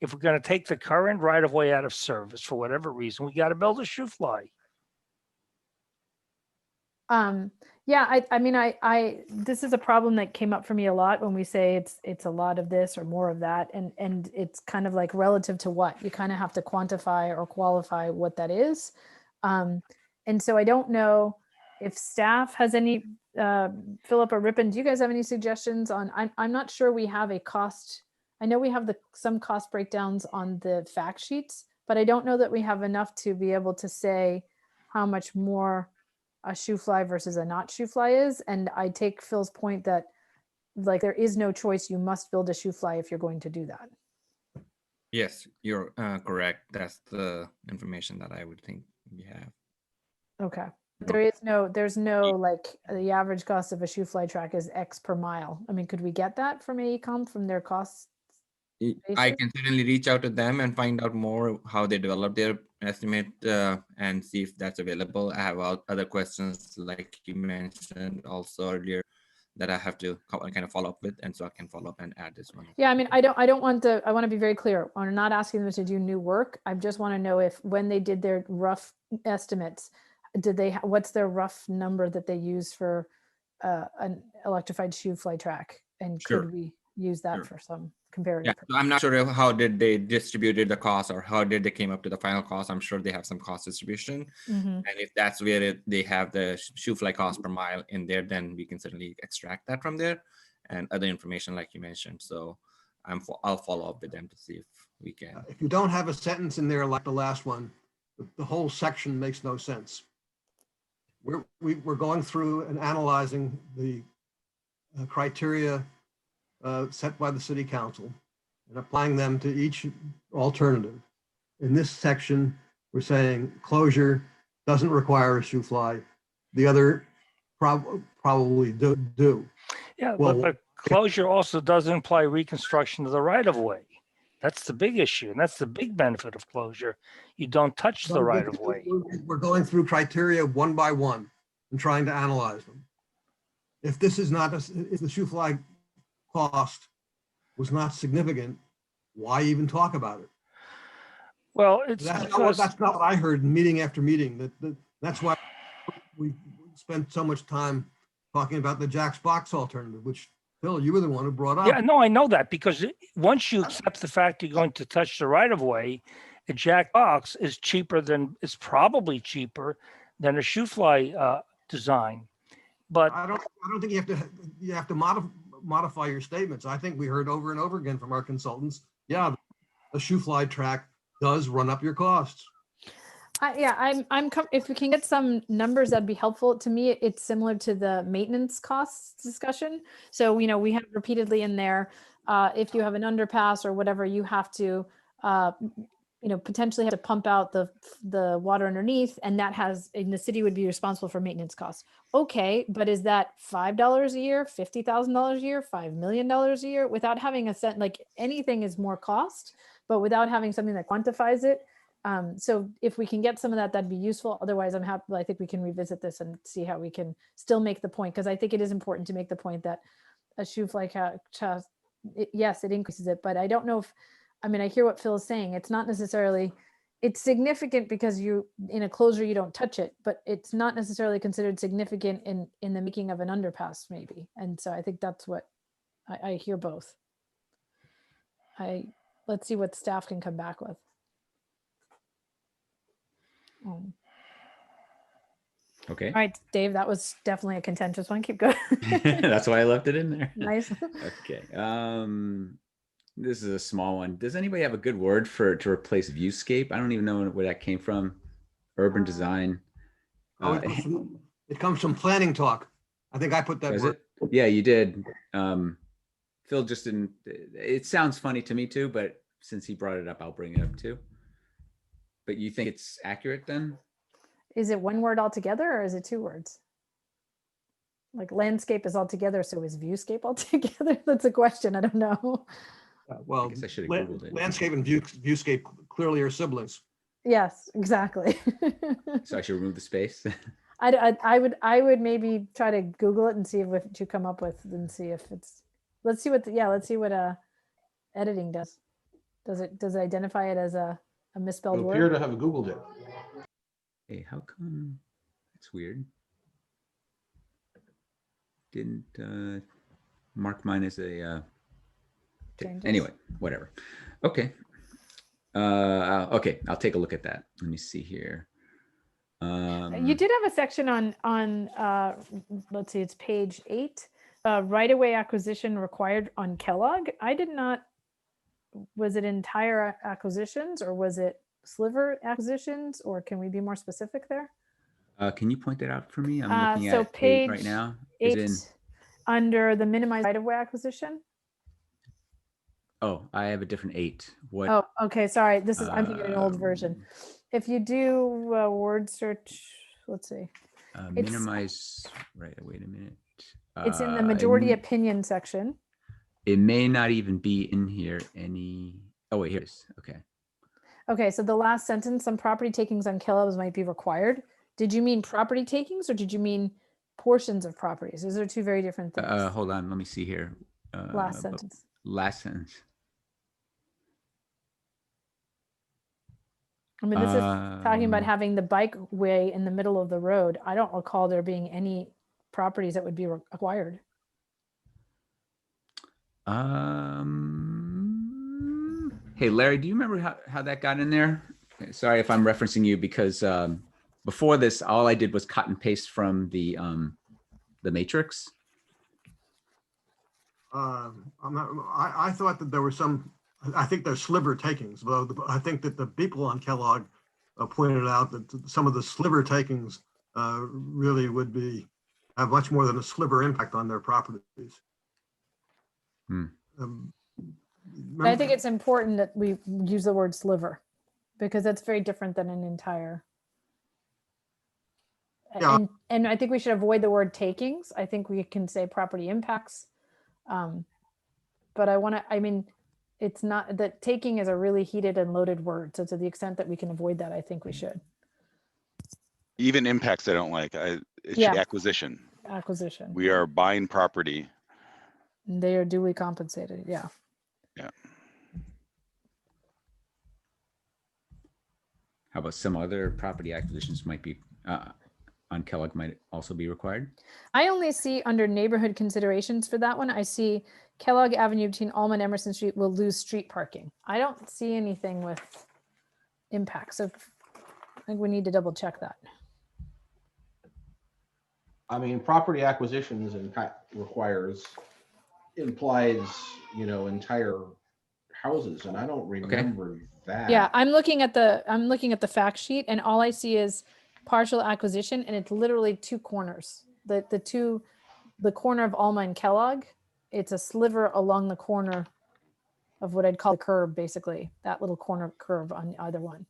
If we're going to take the current right of way out of service for whatever reason, we got to build a shoe fly. Yeah, this is a problem that came up for me a lot when we say it's a lot of this or more of that, and it's kind of like relative to what you kind of have to quantify or qualify what that is. And so I don't know if staff has any, Philip or Rippon, do you guys have any suggestions on, I'm not sure we have a cost. I know we have some cost breakdowns on the fact sheets, but I don't know that we have enough to be able to say how much more a shoe fly versus a not shoe fly is. And I take Phil's point that like there is no choice. You must build a shoe fly if you're going to do that. Yes, you're correct. That's the information that I would think we have. Okay. There's no like the average cost of a shoe fly track is X per mile. I mean, could we get that from AECOM from their costs? I can certainly reach out to them and find out more how they develop their estimate and see if that's available. I have other questions like you mentioned also earlier that I have to kind of follow up with, and so I can follow up and add this one. Yeah, I mean, I want to be very clear. I'm not asking them to do new work. I just want to know if when they did their rough estimates, what's their rough number that they use for an electrified shoe fly track, and could we use that for some comparative? Yeah, so I'm not sure how did they distributed the cost or how did they came up to the final cost. I'm sure they have some cost distribution, and if that's where they have the shoe fly cost per mile in there, then we can certainly extract that from there and other information like you mentioned. So I'll follow up with them to see if we can. If you don't have a sentence in there like the last one, the whole section makes no sense. we're going through and analyzing the criteria set by the city council and applying them to each alternative. In this section, we're saying closure doesn't require a shoe fly. The other probably do. Yeah, Well, but closure also does imply reconstruction of the right of way. That's the big issue, and that's the big benefit of closure. You don't touch the right of way. We're going through criteria one by one and trying to analyze them. If this is not, if the shoe fly cost was not significant, why even talk about it? Well, it's That's because not what I heard meeting after meeting. That's why we spent so much time talking about the Jack's Box alternative, which Phil, you were the one who brought up. yeah, no, I know that, because once you accept the fact you're going to touch the right of way, a jack box is probably cheaper than a shoe fly design. But I don't think you have to modify your statements. I think we heard over and over again from our consultants, yeah, the shoe fly track does run up your costs. If we can get some numbers, that'd be helpful. To me, it's similar to the maintenance costs discussion. So, we have repeatedly in there, if you have an underpass or whatever, you have to, potentially have to pump out the water underneath, and the city would be responsible for maintenance costs. Okay, but is that $5 a year, $50,000 a year, $5 million a year? Without having anything is more cost, but without having something that quantifies it. So if we can get some of that, that'd be useful. Otherwise, I'm happy. I think we can revisit this and see how we can still make the point, because I think it is important to make the point that a shoe fly cost, yes, it increases it, but I don't know I hear what Phil is saying. It's not necessarily, it's significant because in a closure, you don't touch it, but it's not necessarily considered significant in the making of an underpass maybe. And so I think that's what I hear both. Let's see what staff can come back with. Okay. All right, Dave, that was definitely a contentious one. Keep going. That's why I left it in there. Nice. Okay. This is a small one. Does anybody have a good word to replace viewscape? I don't even know where that came from. Urban design. It comes from planning talk. I think I put that word. Yeah, you did. Phil just didn't. It sounds funny to me too, but since he brought it up, I'll bring it up too. But you think it's accurate then? Is it one word altogether, or is it two words? Like landscape is altogether, so is viewscape altogether? That's a question. I don't know. Well, I guess I should have Googled it. Landscape and viewscape clearly are siblings. Yes, exactly. So I should remove the space. I would maybe try to Google it and see what you come up with, and see if it's. Let's see what editing does. Does it identify it as a misspelled You word? appear to have Googled it. Hey, how come? That's weird. Didn't mark mine as a. Anyway, whatever. Okay. Okay, I'll take a look at that. Let me see here. You did have a section on let's see, it's page 8. Right-of-way acquisition required on Kellogg. I did not. Was it entire acquisitions, or was it sliver acquisitions, or can we be more specific there? Can you point that out for me? I'm looking at page 8 right now. 8 under the minimized right-of-way acquisition. Oh, I have a different 8. What? Oh, okay. Sorry. I'm thinking an old version. If you do word search, let's see. Minimize, right, wait a minute. It's in the majority opinion section. It may not even be in here oh wait, here it is. Okay. Okay, so the last sentence, some property takings on Kellogg's might be required. Did you mean property takings, or did you mean portions of properties? Those are two very different things. Hold on, let me see here. Last sentence. Last sentence. I mean, this is talking about having the bike way in the middle of the road. I don't recall there being any properties that would be acquired. Hey, Larry, do you remember how that got in there? Sorry if I'm referencing you, because before this, all I did was cut and paste from the matrix. I thought that there were some. I think there's sliver takings, but I think that the people on Kellogg pointed out that some of the sliver takings really would have much more than a sliver impact on their properties. Hmm. I think it's important that we use the word sliver because that's very different than an entire. Yeah. And I think we should avoid the word takings. I think we can say property impacts. But I mean, it's not that taking is a really heated and loaded word. So to the extent that we can avoid that, I think we should. Even impacts I don't like. It should Yeah. acquisition. Acquisition. We are buying property. And they are duly compensated. Yeah. Yeah. How about some other property acquisitions might be on Kellogg might also be required? I only see under neighborhood considerations for that one, I see Kellogg Avenue between Alma and Emerson Street will lose street parking. I don't see anything with impacts. So I think we need to double check that. I mean, property acquisitions implies, entire houses, and I don't remember that. Yeah, I'm looking at the fact sheet, and all I see is partial acquisition, and it's literally two corners. The corner of Alma and Kellogg, it's a sliver along the corner of what I'd call the curb, basically, that little corner curve on either one.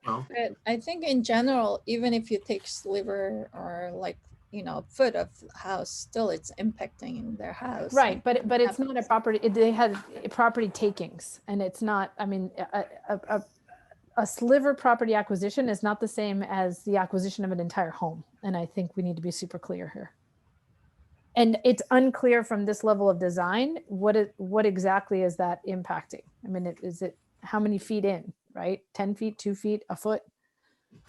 Well, But I think in general, even if you take sliver or like, foot of house, still it's impacting their house. Right, but it's not a property. They had property takings, and it's not. I mean, a sliver property acquisition is not the same as the acquisition of an entire home, and I think we need to be super clear here. And it's unclear from this level of design what exactly is that impacting. I mean, is it how many feet in? Right, 10 feet, 2 feet, a foot.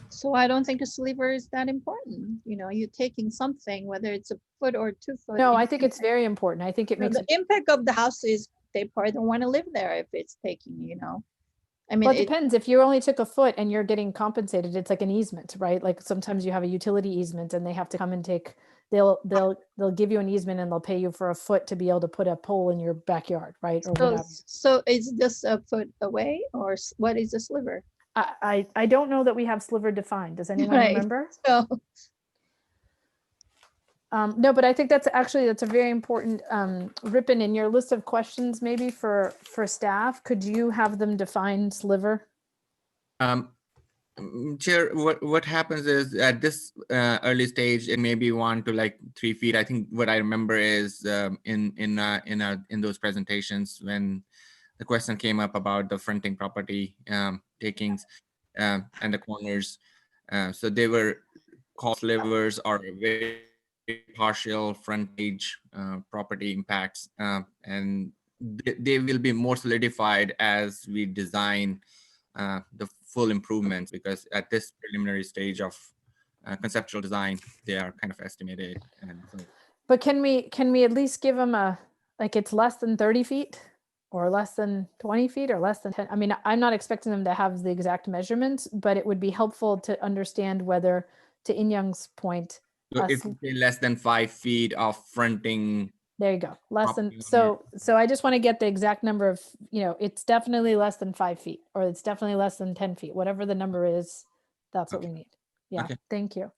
So I don't think a sliver is that important. You're taking something, whether it's a foot or 2 foot. No, I think it's very important. I think it makes the impact of the house is they probably don't want to live there if it's taking, I mean, well, it depends. If you only took a foot and you're getting compensated, it's like an easement, right? Like sometimes you have a utility easement and they have to come and they'll give you an easement and they'll pay you for a foot to be able to put a pole in your backyard, right? Or whatever. So is this a foot away, or what is a sliver? I don't know that we have sliver defined. Does anyone remember? So no, but I think that's a very important Ripon, in your list of questions, maybe for staff. Could you have them define sliver? Chair, what happens is at this early stage, it may be 1 to like 3 feet. I think what I remember is in those presentations when the question came up about the fronting property takings and the corners. So they were called slivers or very partial frontage property impacts, and they will be more solidified as we design the full improvements, because at this preliminary stage of conceptual design, they are kind of estimated. And so, but can we at least give them it's less than 30 feet or less than 20 feet or less than 10? I mean, I'm not expecting them to have the exact measurements, but it would be helpful to understand whether, to In Young's point, so if you say less than 5 feet of fronting. There you go. Less than, so I just want to get the exact number of, it's definitely less than 5 feet, or it's definitely less than 10 feet, whatever the number is, that's what we need. Yeah. Okay. Thank you.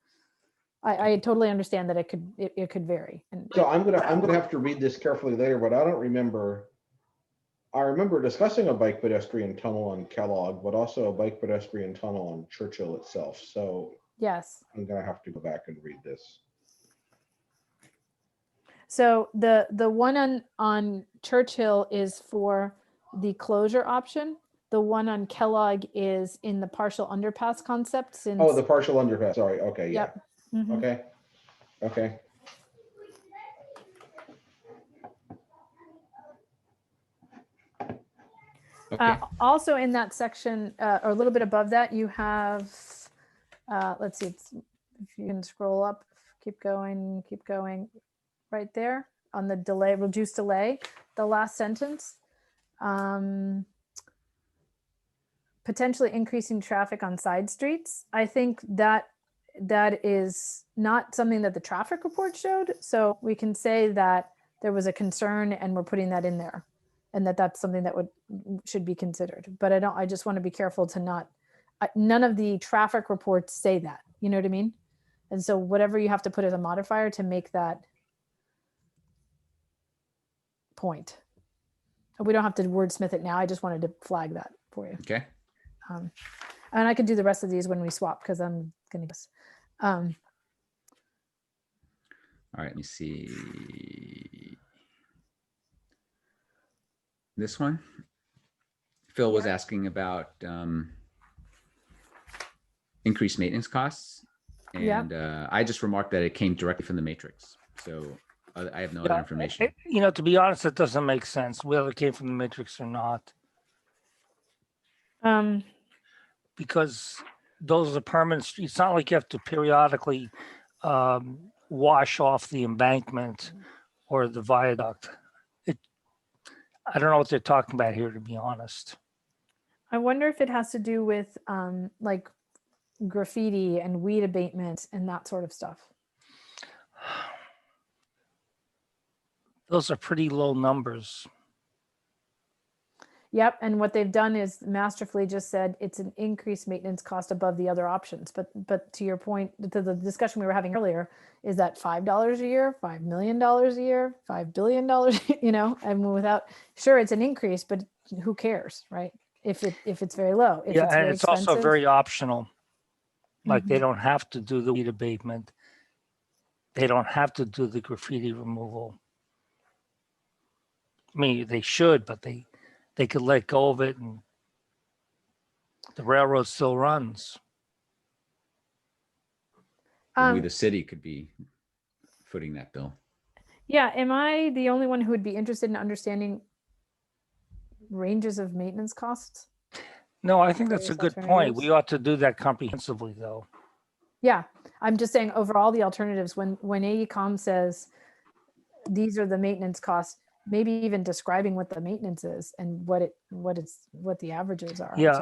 I totally understand that it could vary. And so I'm gonna have to read this carefully later, but I don't remember. I remember discussing a bike pedestrian tunnel on Kellogg, but also a bike pedestrian tunnel on Churchill itself. So yes, I'm gonna have to go back and read this. So the one on Churchill is for the closure option. The one on Kellogg is in the partial underpass concept. Since the partial underpass. Sorry. Okay. Yeah. Yep. Mm-hmm. Okay. Okay. Okay. Also in that section, or a little bit above that, you have, let's see, if you can scroll up, keep going, right there on the delay, reduce delay, the last sentence. Potentially increasing traffic on side streets. I think that is not something that the traffic report showed. So we can say that there was a concern and we're putting that in there, and that's something that should be considered. But I just want to be careful to not, none of the traffic reports say that. You know what I mean? And so whatever you have to put as a modifier to make that point. We don't have to wordsmith it now. I just wanted to flag that for you. Okay. And I can do the rest of these when we swap because I'm going to guess. All right, let me see. This one. Phil was asking about increased maintenance costs. And I just remarked that it came directly from the matrix. So I have no other information. You know, to be honest, it doesn't make sense whether it came from the matrix or not, because those are permanent. It's not like you have to periodically wash off the embankment or the viaduct. I don't know what they're talking about here, to be honest. I wonder if it has to do with like graffiti and weed abatement and that sort of stuff. Those are pretty low numbers. Yep. And what they've done is masterfully just said it's an increased maintenance cost above the other options. But to your point, to the discussion we were having earlier, is that $5 a year, $5 million a year, $5 billion, you know, and without, sure, it's an increase, but who cares, right? If it's very low. If Yeah, it's and very it's also expensive, very optional. Like Mhm. they don't have to do the weed abatement. They don't have to do the graffiti removal. I mean, they should, but they could let go of it and the railroad still runs. We, the city, could be footing that bill. Yeah. Am I the only one who would be interested in understanding ranges of maintenance costs? No, I think that's a Various good point. alternatives? We ought to do that comprehensively, though. Yeah. I'm just saying overall the alternatives, when AECOM says these are the maintenance costs, maybe even describing what the maintenance is and what the averages are. Yeah.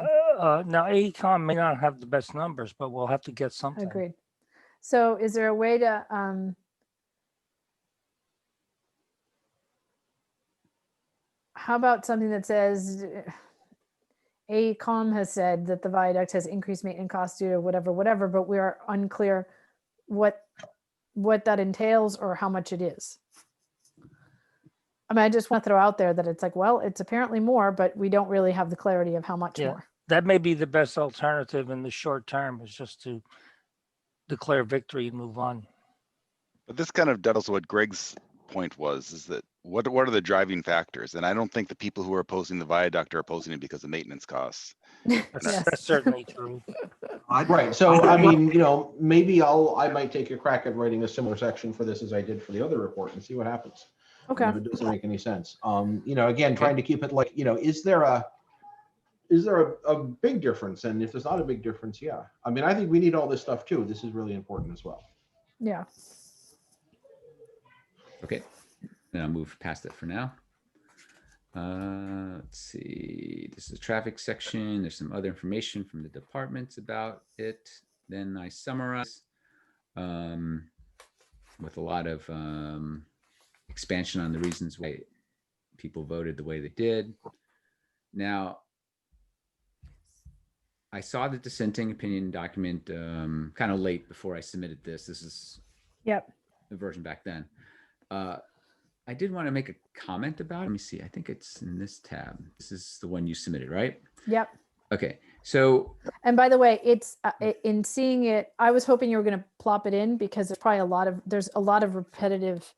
Now, AECOM may not have the best numbers, but we'll have to get something. Agreed. So is there a way to how about something that says AECOM has said that the viaduct has increased maintenance costs due to whatever, but we are unclear what that entails or how much it is. I mean, I just want to throw out there that it's like, well, it's apparently more, but we don't really have the clarity of how much more. That may be the best alternative in the short term, is just to declare victory and move on. But this kind of dovetails what Greg's point was, is that what are the driving factors? And I don't think the people who are opposing the viaduct are opposing it because of maintenance costs. That's certainly true. Right. So, I mean, you know, maybe I might take a crack at writing a similar section for this as I did for the other report and see what happens. Okay. If it doesn't make any sense. You know, again, trying to keep it like, you know, is there a big difference? And if there's not a big difference, yeah. I mean, I think we need all this stuff too. This is really important as well. Yeah. Okay. Then I'll move past it for now. Let's see. This is the traffic section. There's some other information from the departments about it. Then I summarize with a lot of expansion on the reasons why people voted the way they did. Now, I saw the dissenting opinion document kind of late before I submitted this. This is the version back then. I did want to make a comment about it. Let me see. I think it's in this tab. This is the one you submitted, right? Yep. Okay. So, and by the way, it's in seeing it, I was hoping you were going to plop it in because there's probably there's a lot of repetitive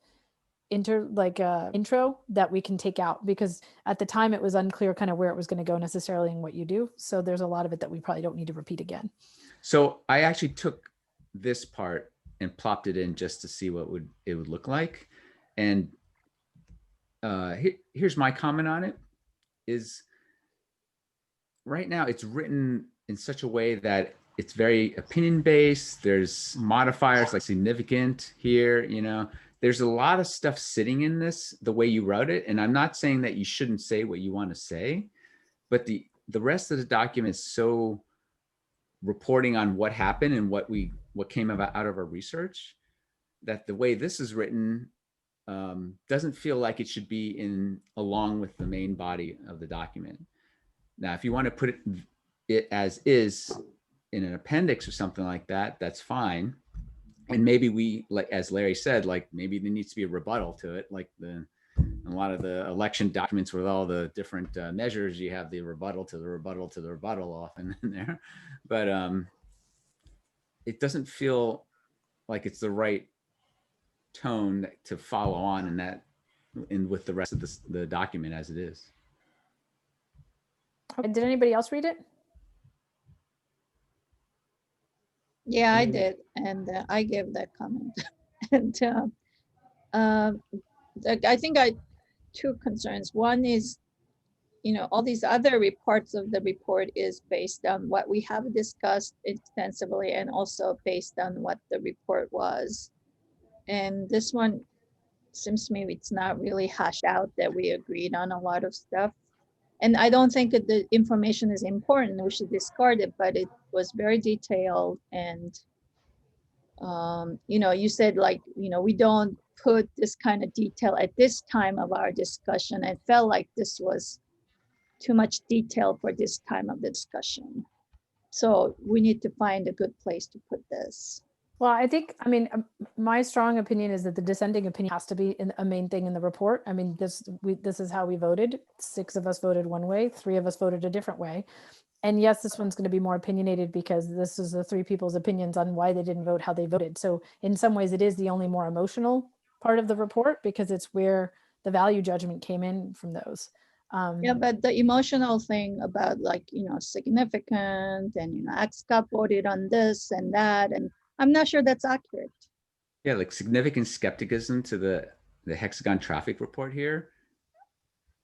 intro that we can take out, because at the time it was unclear kind of where it was going to go necessarily and what you do. So there's a lot of it that we probably don't need to repeat again. So I actually took this part and plopped it in just to see what it would look like. And here's my comment on it is, right now it's written in such a way that it's very opinion based. There's modifiers like significant here, you know, there's a lot of stuff sitting in this, the way you wrote it. And I'm not saying that you shouldn't say what you want to say, but the rest of the document is so reporting on what happened and what came out of our research, that the way this is written doesn't feel like it should be along with the main body of the document. Now, if you want to put it as is, in an appendix or something like that, that's fine. And maybe we, like, as Larry said, like maybe there needs to be a rebuttal to it, like a lot of the election documents with all the different measures, you have the rebuttal to the rebuttal to the rebuttal often in there. But it doesn't feel like it's the right tone to follow on in that, and with the rest of the document as it is. Okay, did anybody else read it? Yeah, I did, and I gave that comment. And I think two concerns. One is, all these other reports of the report is based on what we have discussed extensively and also based on what the report was. And this one seems to me it's not really hashed out that we agreed on a lot of stuff. And I don't think that the information is important, we should discard it, but it was very detailed. And, you said like, we don't put this kind of detail at this time of our discussion. It felt like this was too much detail for this time of the discussion. So we need to find a good place to put this. Well, I think, my strong opinion is that the dissenting opinion has to be a main thing in the report. This is how we voted. 6 of us voted one way, 3 of us voted a different way. And yes, this one's going to be more opinionated because this is the 3 people's opinions on why they didn't vote how they voted. So in some ways it is the only more emotional part of the report because it's where the value judgment came in from those. Yeah, but the emotional thing about like, significant and, XCAP voted on this and that, and I'm not sure that's accurate. Yeah, like significant skepticism to the hexagon traffic report here.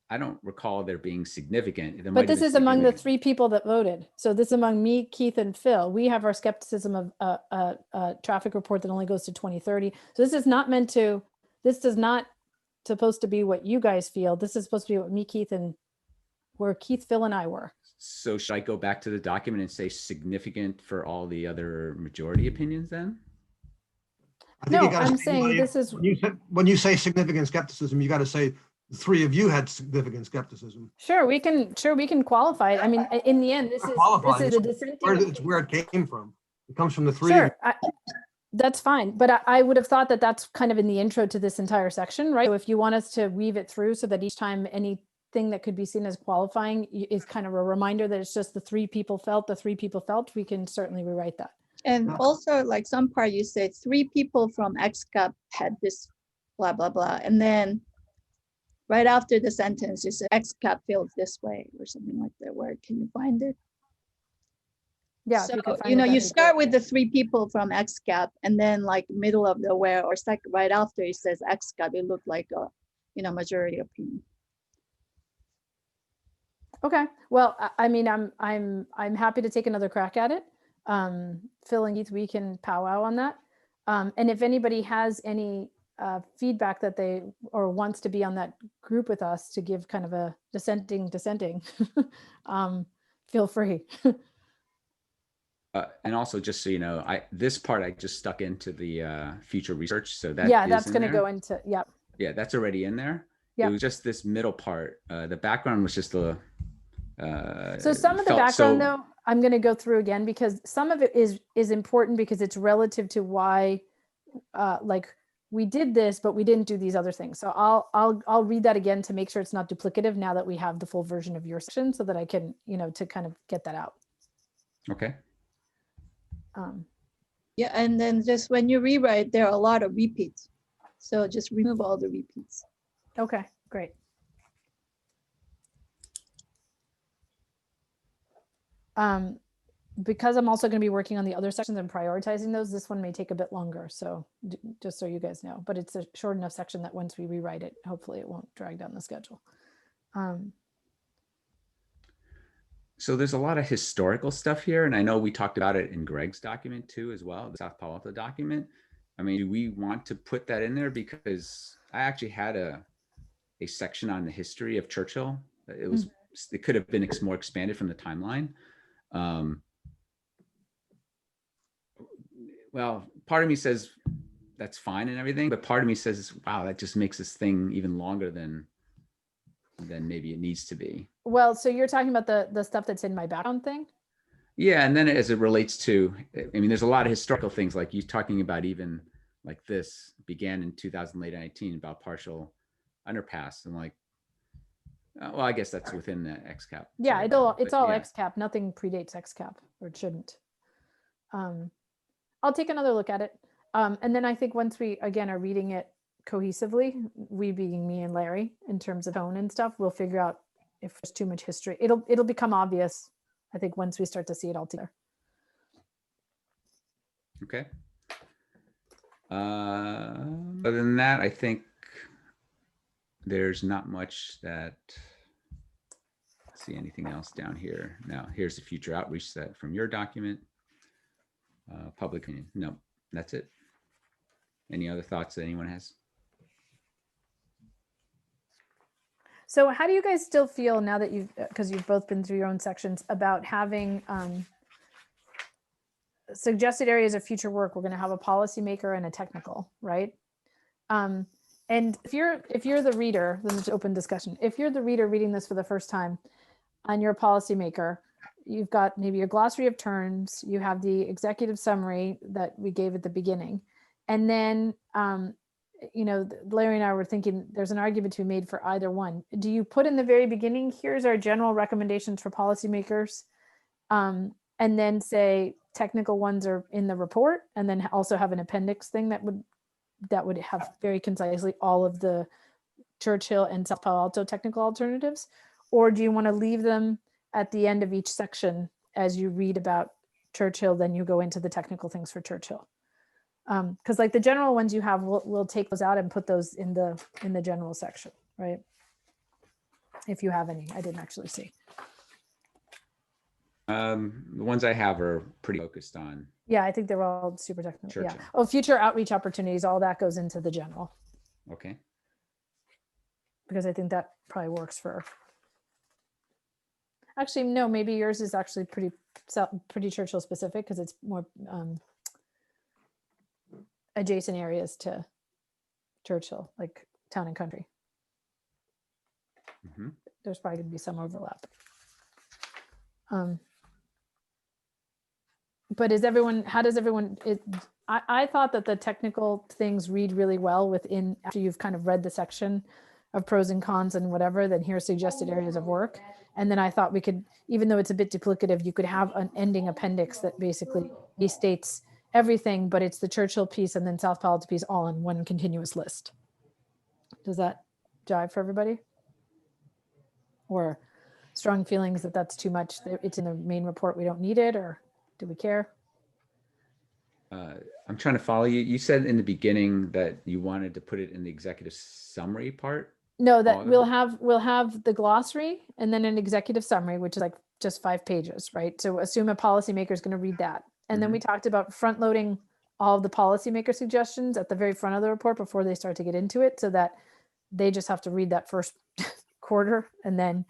I don't recall there being significant. But this is among the 3 people that voted. So this is among me, Keith, and Phil. We have our skepticism of a traffic report that only goes to 2030. So this is not meant to, this is not supposed to be what you guys feel. This is supposed to be what me, Keith, and where Keith, Phil, and I were. So should I go back to the document and say significant for all the other majority opinions then? No, I'm saying this is when you say significant skepticism, you got to say the 3 of you had significant skepticism. Sure, we can qualify it. In the end, this is a dissenting. It's where it came from. It comes from the 3. Sure, that's fine. But I would have thought that that's kind of in the intro to this entire section, right? So if you want us to weave it through so that each time anything that could be seen as qualifying is kind of a reminder that it's just the 3 people felt, we can certainly rewrite that. And also like some part you said 3 people from XCAP had this blah, blah, blah. And then right after the sentence, you said XCAP feels this way or something like that. Where can you find it? Yeah. So, you start with the 3 people from XCAP and then like middle of the where or second right after it says XCAP, it looked like a majority opinion. Okay. Well, I'm happy to take another crack at it. Phil and Keith, we can powwow on that. And if anybody has any feedback that they or wants to be on that group with us to give kind of a dissenting, feel free. And also, just so you know, this part I just stuck into the future research, so that that's going to go into yeah, that's already in there. Yep. It was just this middle part. The background was just a. So some of the background, though, I'm going to go through again because some of it is important because it's relative to why, like we did this, but we didn't do these other things. So I'll read that again to make sure it's not duplicative now that we have the full version of your section, so that I can to kind of get that out. Okay. Yeah, and then just when you rewrite, there are a lot of repeats. So just remove all the repeats. Okay, great. Because I'm also going to be working on the other sections and prioritizing those, this one may take a bit longer. So just so you guys know, but it's a short enough section that once we rewrite it, hopefully it won't drag down the schedule. So there's a lot of historical stuff here, and I know we talked about it in Greg's document too, as well, the South Palo Alto document. I mean, do we want to put that in there? Because I actually had a section on the history of Churchill. It could have been more expanded from the timeline. Well, part of me says that's fine and everything, but part of me says, wow, that just makes this thing even longer than maybe it needs to be. Well, so you're talking about the stuff that's in my background thing? Yeah, and then as it relates to, I mean, there's a lot of historical things like you talking about, even like this began in 2019 about partial underpass, and like, well, I guess that's within the XCAP. Yeah, side, it's but all yeah. XCAP. Nothing predates XCAP, or it shouldn't. I'll take another look at it. And then I think once we, again, are reading it cohesively, we being me and Larry, in terms of tone and stuff, we'll figure out if there's too much history. It'll become obvious, I think, once we start to see it all together. Okay. Other than that, I think there's not much that, see anything else down here. Now, here's the future outreach set from your document. Public opinion. No, that's it. Any other thoughts that anyone has? So how do you guys still feel now that because you've both been through your own sections, about having suggested areas of future work? We're going to have a policymaker and a technical, right? And if you're the reader, this is open discussion. If you're the reader reading this for the first time and you're a policymaker, you've got maybe your glossary of terms, you have the executive summary that we gave at the beginning. And then, Larry and I were thinking there's an argument to be made for either one. Do you put in the very beginning, here's our general recommendations for policymakers, and then say technical ones are in the report, and then also have an appendix thing that would have very concisely all of the Churchill and South Palo Alto technical alternatives? Or do you want to leave them at the end of each section as you read about Churchill, then you go into the technical things for Churchill? Because like the general ones you have, we'll take those out and put those in the general section, right? If you have any, I didn't actually see. The ones I have are pretty focused on. Yeah, I think they're all super technical. Churchill. Yeah. Oh, future outreach opportunities, all that goes into the general, Okay. because I think that probably works for. Actually, no, maybe yours is actually pretty Churchill specific, because it's more adjacent areas to Churchill, like town and country. Mm-hmm. There's probably going to be some overlap. But how does everyone, I thought that the technical things read really well within, after you've kind of read the section of pros and cons and whatever, then here's suggested areas of work. And then I thought we could, even though it's a bit duplicative, you could have an ending appendix that basically states everything, but it's the Churchill piece and then South Palo Alto piece all in one continuous list. Does that jive for everybody? Or strong feelings that that's too much, that it's in the main report, we don't need it, or do we care? I'm trying to follow you. You said in the beginning that you wanted to put it in the executive summary part. No, that we'll have the glossary and then an executive summary, which is like just 5 pages, right? So assume a policymaker is going to read that. And then we talked about front loading all of the policymaker suggestions at the very front of the report before they start to get into it, so that they just have to read that first quarter and then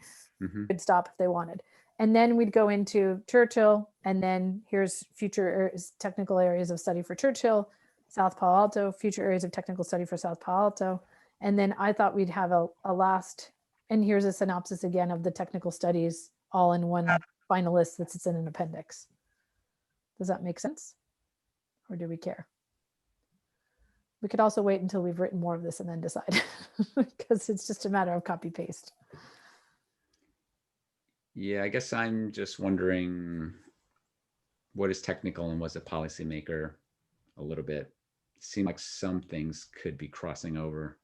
could stop if they wanted. And then we'd go into Churchill, and then here's future technical areas of study for Churchill, South Palo Alto, future areas of technical study for South Palo Alto. And then I thought we'd have a last, and here's a synopsis again of the technical studies all in one final list that sits in an appendix. Does that make sense? Or do we care? We could also wait until we've written more of this and then decide, because it's just a matter of copy paste. Yeah, I guess I'm just wondering what is technical and what's a policymaker a little bit. It seems like some things could be crossing over.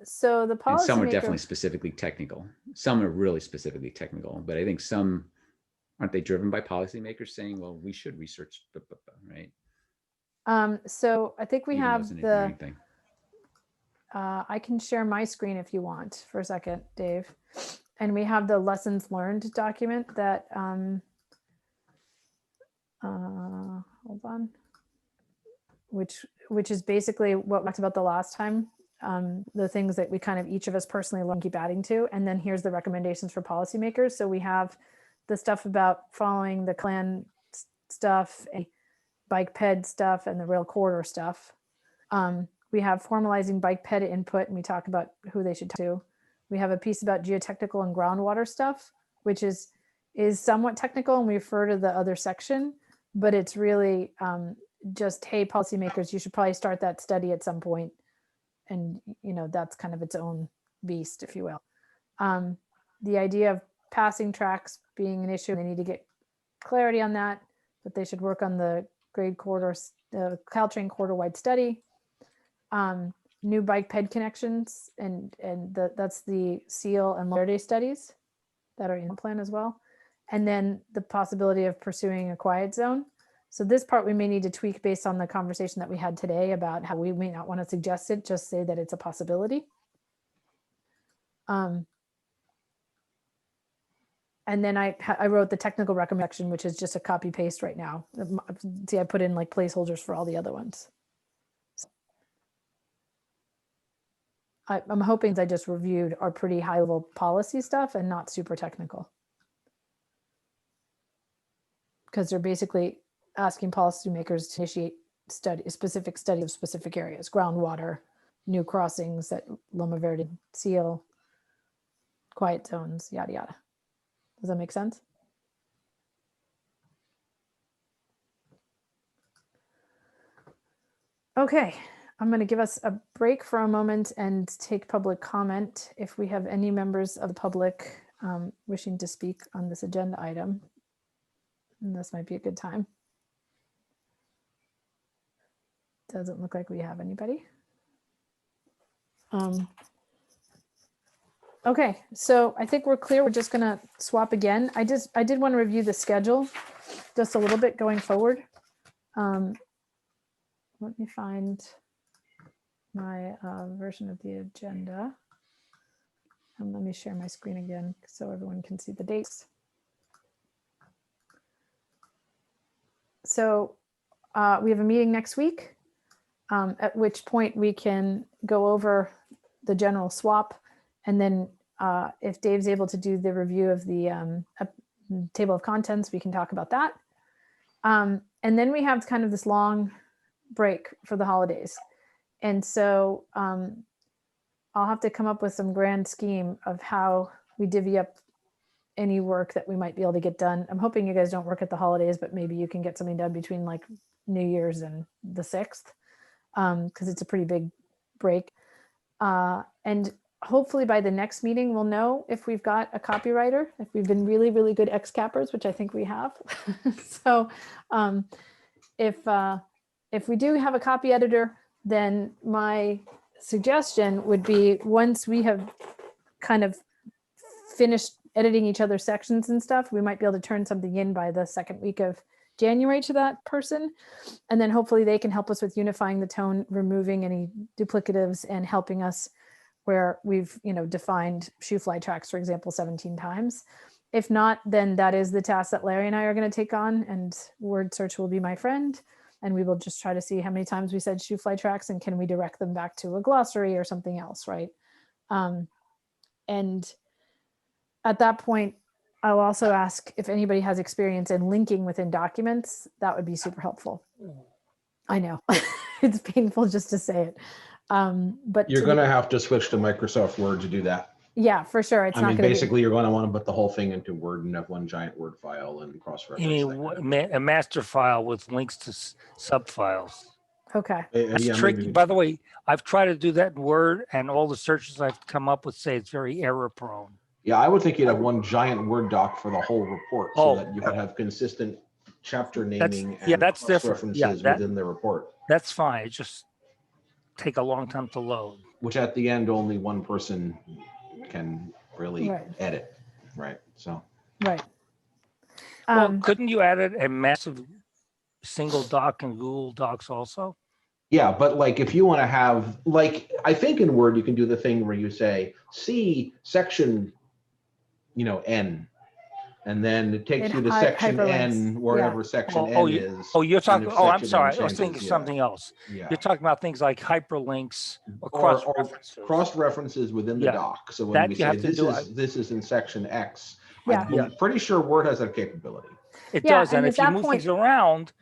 So the policymaker, and some are definitely specifically technical. Some are really specifically technical, but I think some, aren't they driven by policymakers saying, well, we should research, right? So I think we Even though have it's an the, engineering thing. I can share my screen if you want for a second, Dave. And we have the lessons learned document that, hold on, which is basically what we talked about the last time. The things that we kind of each of us personally learn, keep adding to. And then here's the recommendations for policymakers. So we have the stuff about following the CLAN stuff, bike ped stuff, and the rail corridor stuff. We have formalizing bike ped input, and we talk about who they should talk to. We have a piece about geotechnical and groundwater stuff, which is is somewhat technical and we refer to the other section, but it's really just, hey, policymakers, you should probably start that study at some point. And, you know, that's kind of its own beast, if you will. The idea of passing tracks being an issue, they need to get clarity on that, but they should work on the grade corridor, Caltrain corridor-wide study. New bike ped connections, and that's the Seal and Lauderdale studies that are in the plan as well. And then the possibility of pursuing a quiet zone. So this part we may need to tweak based on the conversation that we had today about how we may not want to suggest it, just say that it's a possibility. And then I wrote the technical recommendation, which is just a copy paste right now. See, I put in like placeholders for all the other ones. I'm hoping I just reviewed our pretty high level policy stuff and not super technical. Because they're basically asking policymakers to initiate specific study of specific areas, groundwater, new crossings at Loma Verde, Seal, quiet zones, yada, yada. Does that make sense? Okay, I'm going to give us a break for a moment and take public comment. If we have any members of the public wishing to speak on this agenda item, and this might be a good time. Doesn't look like we have anybody. Okay, so I think we're clear. We're just gonna swap again. I did want to review the schedule just a little bit going forward. Let me find my version of the agenda. And let me share my screen again so everyone can see the dates. So we have a meeting next week, at which point we can go over the general swap. And then if Dave's able to do the review of the table of contents, we can talk about that. And then we have kind of this long break for the holidays. And so I'll have to come up with some grand scheme of how we divvy up any work that we might be able to get done. I'm hoping you guys don't work at the holidays, but maybe you can get something done between like New Year's and the 6th, because it's a pretty big break. And hopefully by the next meeting, we'll know if we've got a copywriter, if we've been really, really good XCAPers, which I think we have. So if we do have a copy editor, then my suggestion would be, once we have kind of finished editing each other's sections and stuff, we might be able to turn something in by the second week of January to that person. And then hopefully they can help us with unifying the tone, removing any duplicatives, and helping us where we've, you know, defined shoe fly tracks, for example, 17 times. If not, then that is the task that Larry and I are going to take on, and word search will be my friend. And we will just try to see how many times we said shoe fly tracks and can we direct them back to a glossary or something else, right? And at that point, I'll also ask if anybody has experience in linking within documents. That would be super helpful. I know it's painful just to say it. But You're going to have to switch to Microsoft Word to do that. Yeah, for sure. It's I not mean, going to basically, you're going to want to put the whole thing into Word and have one giant Word file and cross-reference. You mean a master file with links to subfiles? Okay. That's Yeah, tricky. maybe. By the way, I've tried to do that in Word, and all the searches I've come up with say it's very error prone. Yeah, I would think you'd have one giant Word doc for the whole report, so Oh. that you could have consistent chapter That's- naming yeah, and that's different. references Yeah, that- within the report. That's fine. It just take a long time to load. Which at the end, only one person can really Right. edit, right? So Right. Well, couldn't you add a massive single doc in Google Docs also? yeah, but like if you want to have, like, I think in Word you can do the thing where you say see section, you know, N, and then it takes It you to hy- section hyperlinks. N, wherever section Oh, N you- is. Oh, you're and talking. if Oh, I'm section N sorry. I was changes, thinking yeah. something else. Yeah. You're talking about things like hyperlinks or Or cross references. cross references within the Yeah. doc. So when That we you say have to do. this is in section X, Yeah. I'm pretty sure Word has that capability. It Yeah, does, and and if at you that move point- things around,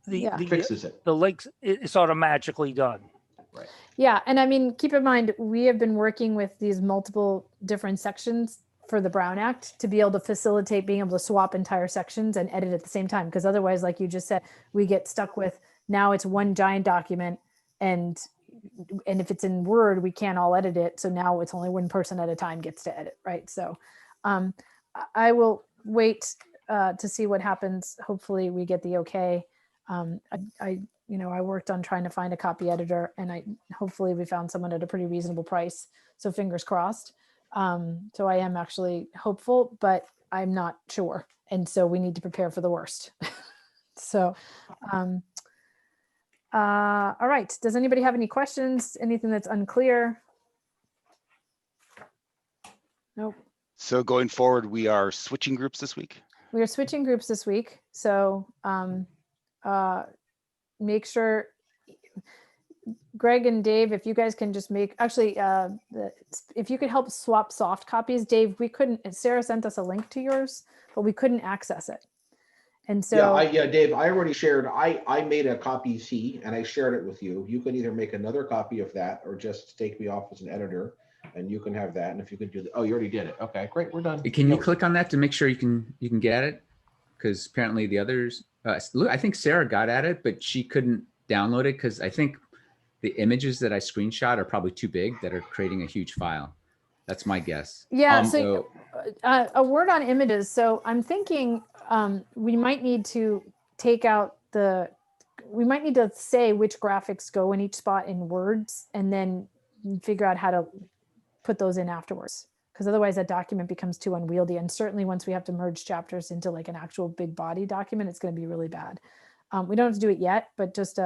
Yeah. Fixes it. the links, it's automatically done. Yeah, and I mean, keep in mind, we have been working with these multiple different sections for the Brown Act to be able to facilitate being able to swap entire sections and edit at the same time. Because otherwise, like you just said, we get stuck with now it's one giant document, and if it's in Word, we can't all edit it. So now it's only one person at a time gets to edit, right? So I will wait to see what happens. Hopefully we get the okay. I worked on trying to find a copy editor, and hopefully we found someone at a pretty reasonable price. So fingers crossed. So I am actually hopeful, but I'm not sure. And so we need to prepare for the worst. So, all right. Does anybody have any questions? Anything that's unclear? Nope. So going forward, we are switching groups this week. We are switching groups this week. So make sure, Greg and Dave, if you guys can just make, actually, if you could help swap soft copies, Dave, Sarah sent us a link to yours, but we couldn't access it. And so Dave, I already shared, I made a copy C and I shared it with you. You can either make another copy of that or just take me off as an editor, and you can have that. And if you could do that, oh, you already did it. Okay, great, we're done. Can you click on that to make sure you can get it? Because apparently the others, I think Sarah got at it, but she couldn't download it because I think the images that I screenshot are probably too big that are creating a huge file. That's my guess. Yeah. A word on images. So I'm thinking we might need to take out we might need to say which graphics go in each spot in words, and then figure out how to put those in afterwards. Because otherwise that document becomes too unwieldy. And certainly once we have to merge chapters into like an actual big body document, it's going to be really bad. We don't have to do it yet, but just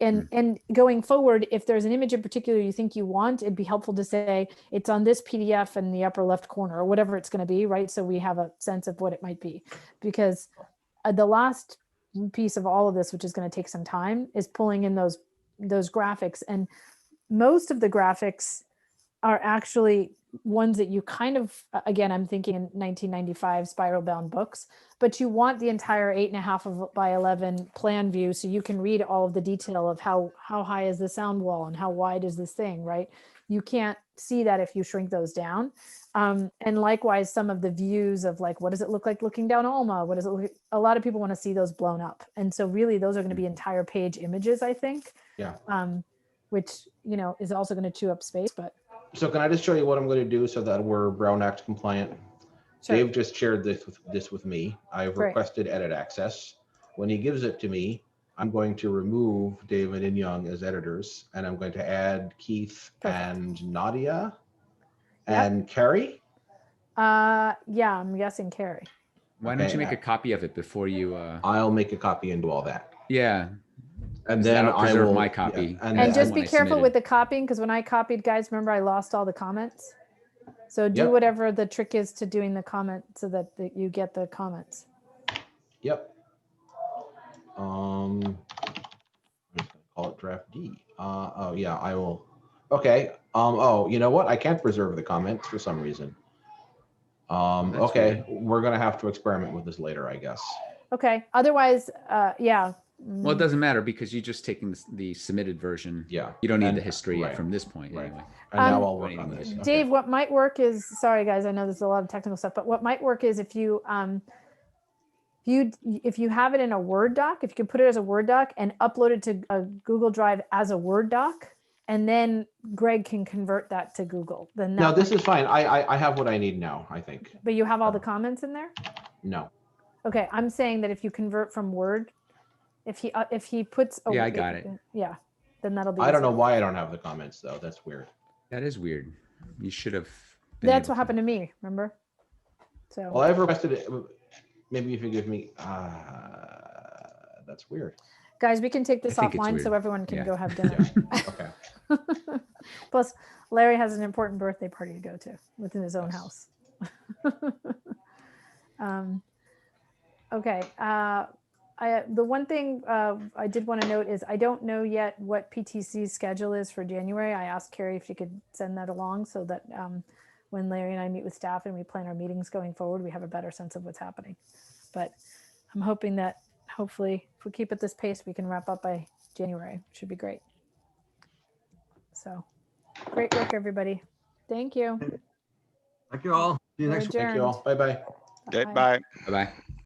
and going forward, if there's an image in particular you think you want, it'd be helpful to say it's on this PDF in the upper left corner or whatever it's going to be, right? So we have a sense of what it might be. Because the last piece of all of this, which is going to take some time, is pulling in those graphics. And most of the graphics are actually ones that you kind of, again, I'm thinking in 1995 spiral bound books, but you want the entire 8.5 by 11 plan view so you can read all of the detail of how high is the sound wall and how wide is this thing, right? You can't see that if you shrink those down. And likewise, some of the views of like, what does it look like looking down Alma? What does it look like? A lot of people want to see those blown up. And so really those are going to be entire page images, I think. Yeah. Which, is also going to chew up space, but. So can I just show you what I'm going to do so that we're Brown Act compliant? Sure. Dave just shared this with me. I've requested edit access. When he gives it to me, I'm going to remove David and Young as editors, and I'm going to add Keith and Nadia and Carrie. Yeah, I'm guessing Carrie. Why don't you make a copy of it before you? I'll make a copy and do all that. Yeah. And then I will my copy. Yeah, and just be careful with the copying, because when I copied, guys, remember I lost all the comments. So do whatever the trick is to doing the comment so that you get the comments. Yep. I'm just gonna call it draft D. Oh yeah, I will. Okay. Oh, you know what? I can't preserve the comments for some reason. Okay, we're gonna have to experiment with this later, I guess. Okay. Otherwise, yeah. Well, it doesn't matter because you're just taking the submitted version. Yeah. You don't need the history from this point anyway. And now I'll work on this. Dave, what might work is, sorry guys, I know there's a lot of technical stuff, but what might work is if you have it in a Word doc, if you can put it as a Word doc and upload it to a Google Drive as a Word doc, and then Greg can convert that to Google. Then no, this is fine. I have what I need now, I think. But you have all the comments in there? No. Okay, I'm saying that if you convert from Word, if he puts yeah, I got it. Yeah, then that'll be. I don't know why I don't have the comments though. That's weird. That is weird. You should have. That's what happened to me. Remember? So. Well, I've requested it. Maybe if you give me. That's weird. Guys, we can take this offline so everyone can go have dinner. Okay. Plus, Larry has an important birthday party to go to within his own house. Okay. The one thing I did want to note is I don't know yet what PTC's schedule is for January. I asked Carrie if she could send that along so that when Larry and I meet with staff and we plan our meetings going forward, we have a better sense of what's happening. But I'm hoping that hopefully if we keep at this pace, we can wrap up by January. Should be great. So great work, everybody. Thank you. Thank you all. See you We're next week. Thank you all. Bye-bye. Okay, Bye. bye. Bye-bye.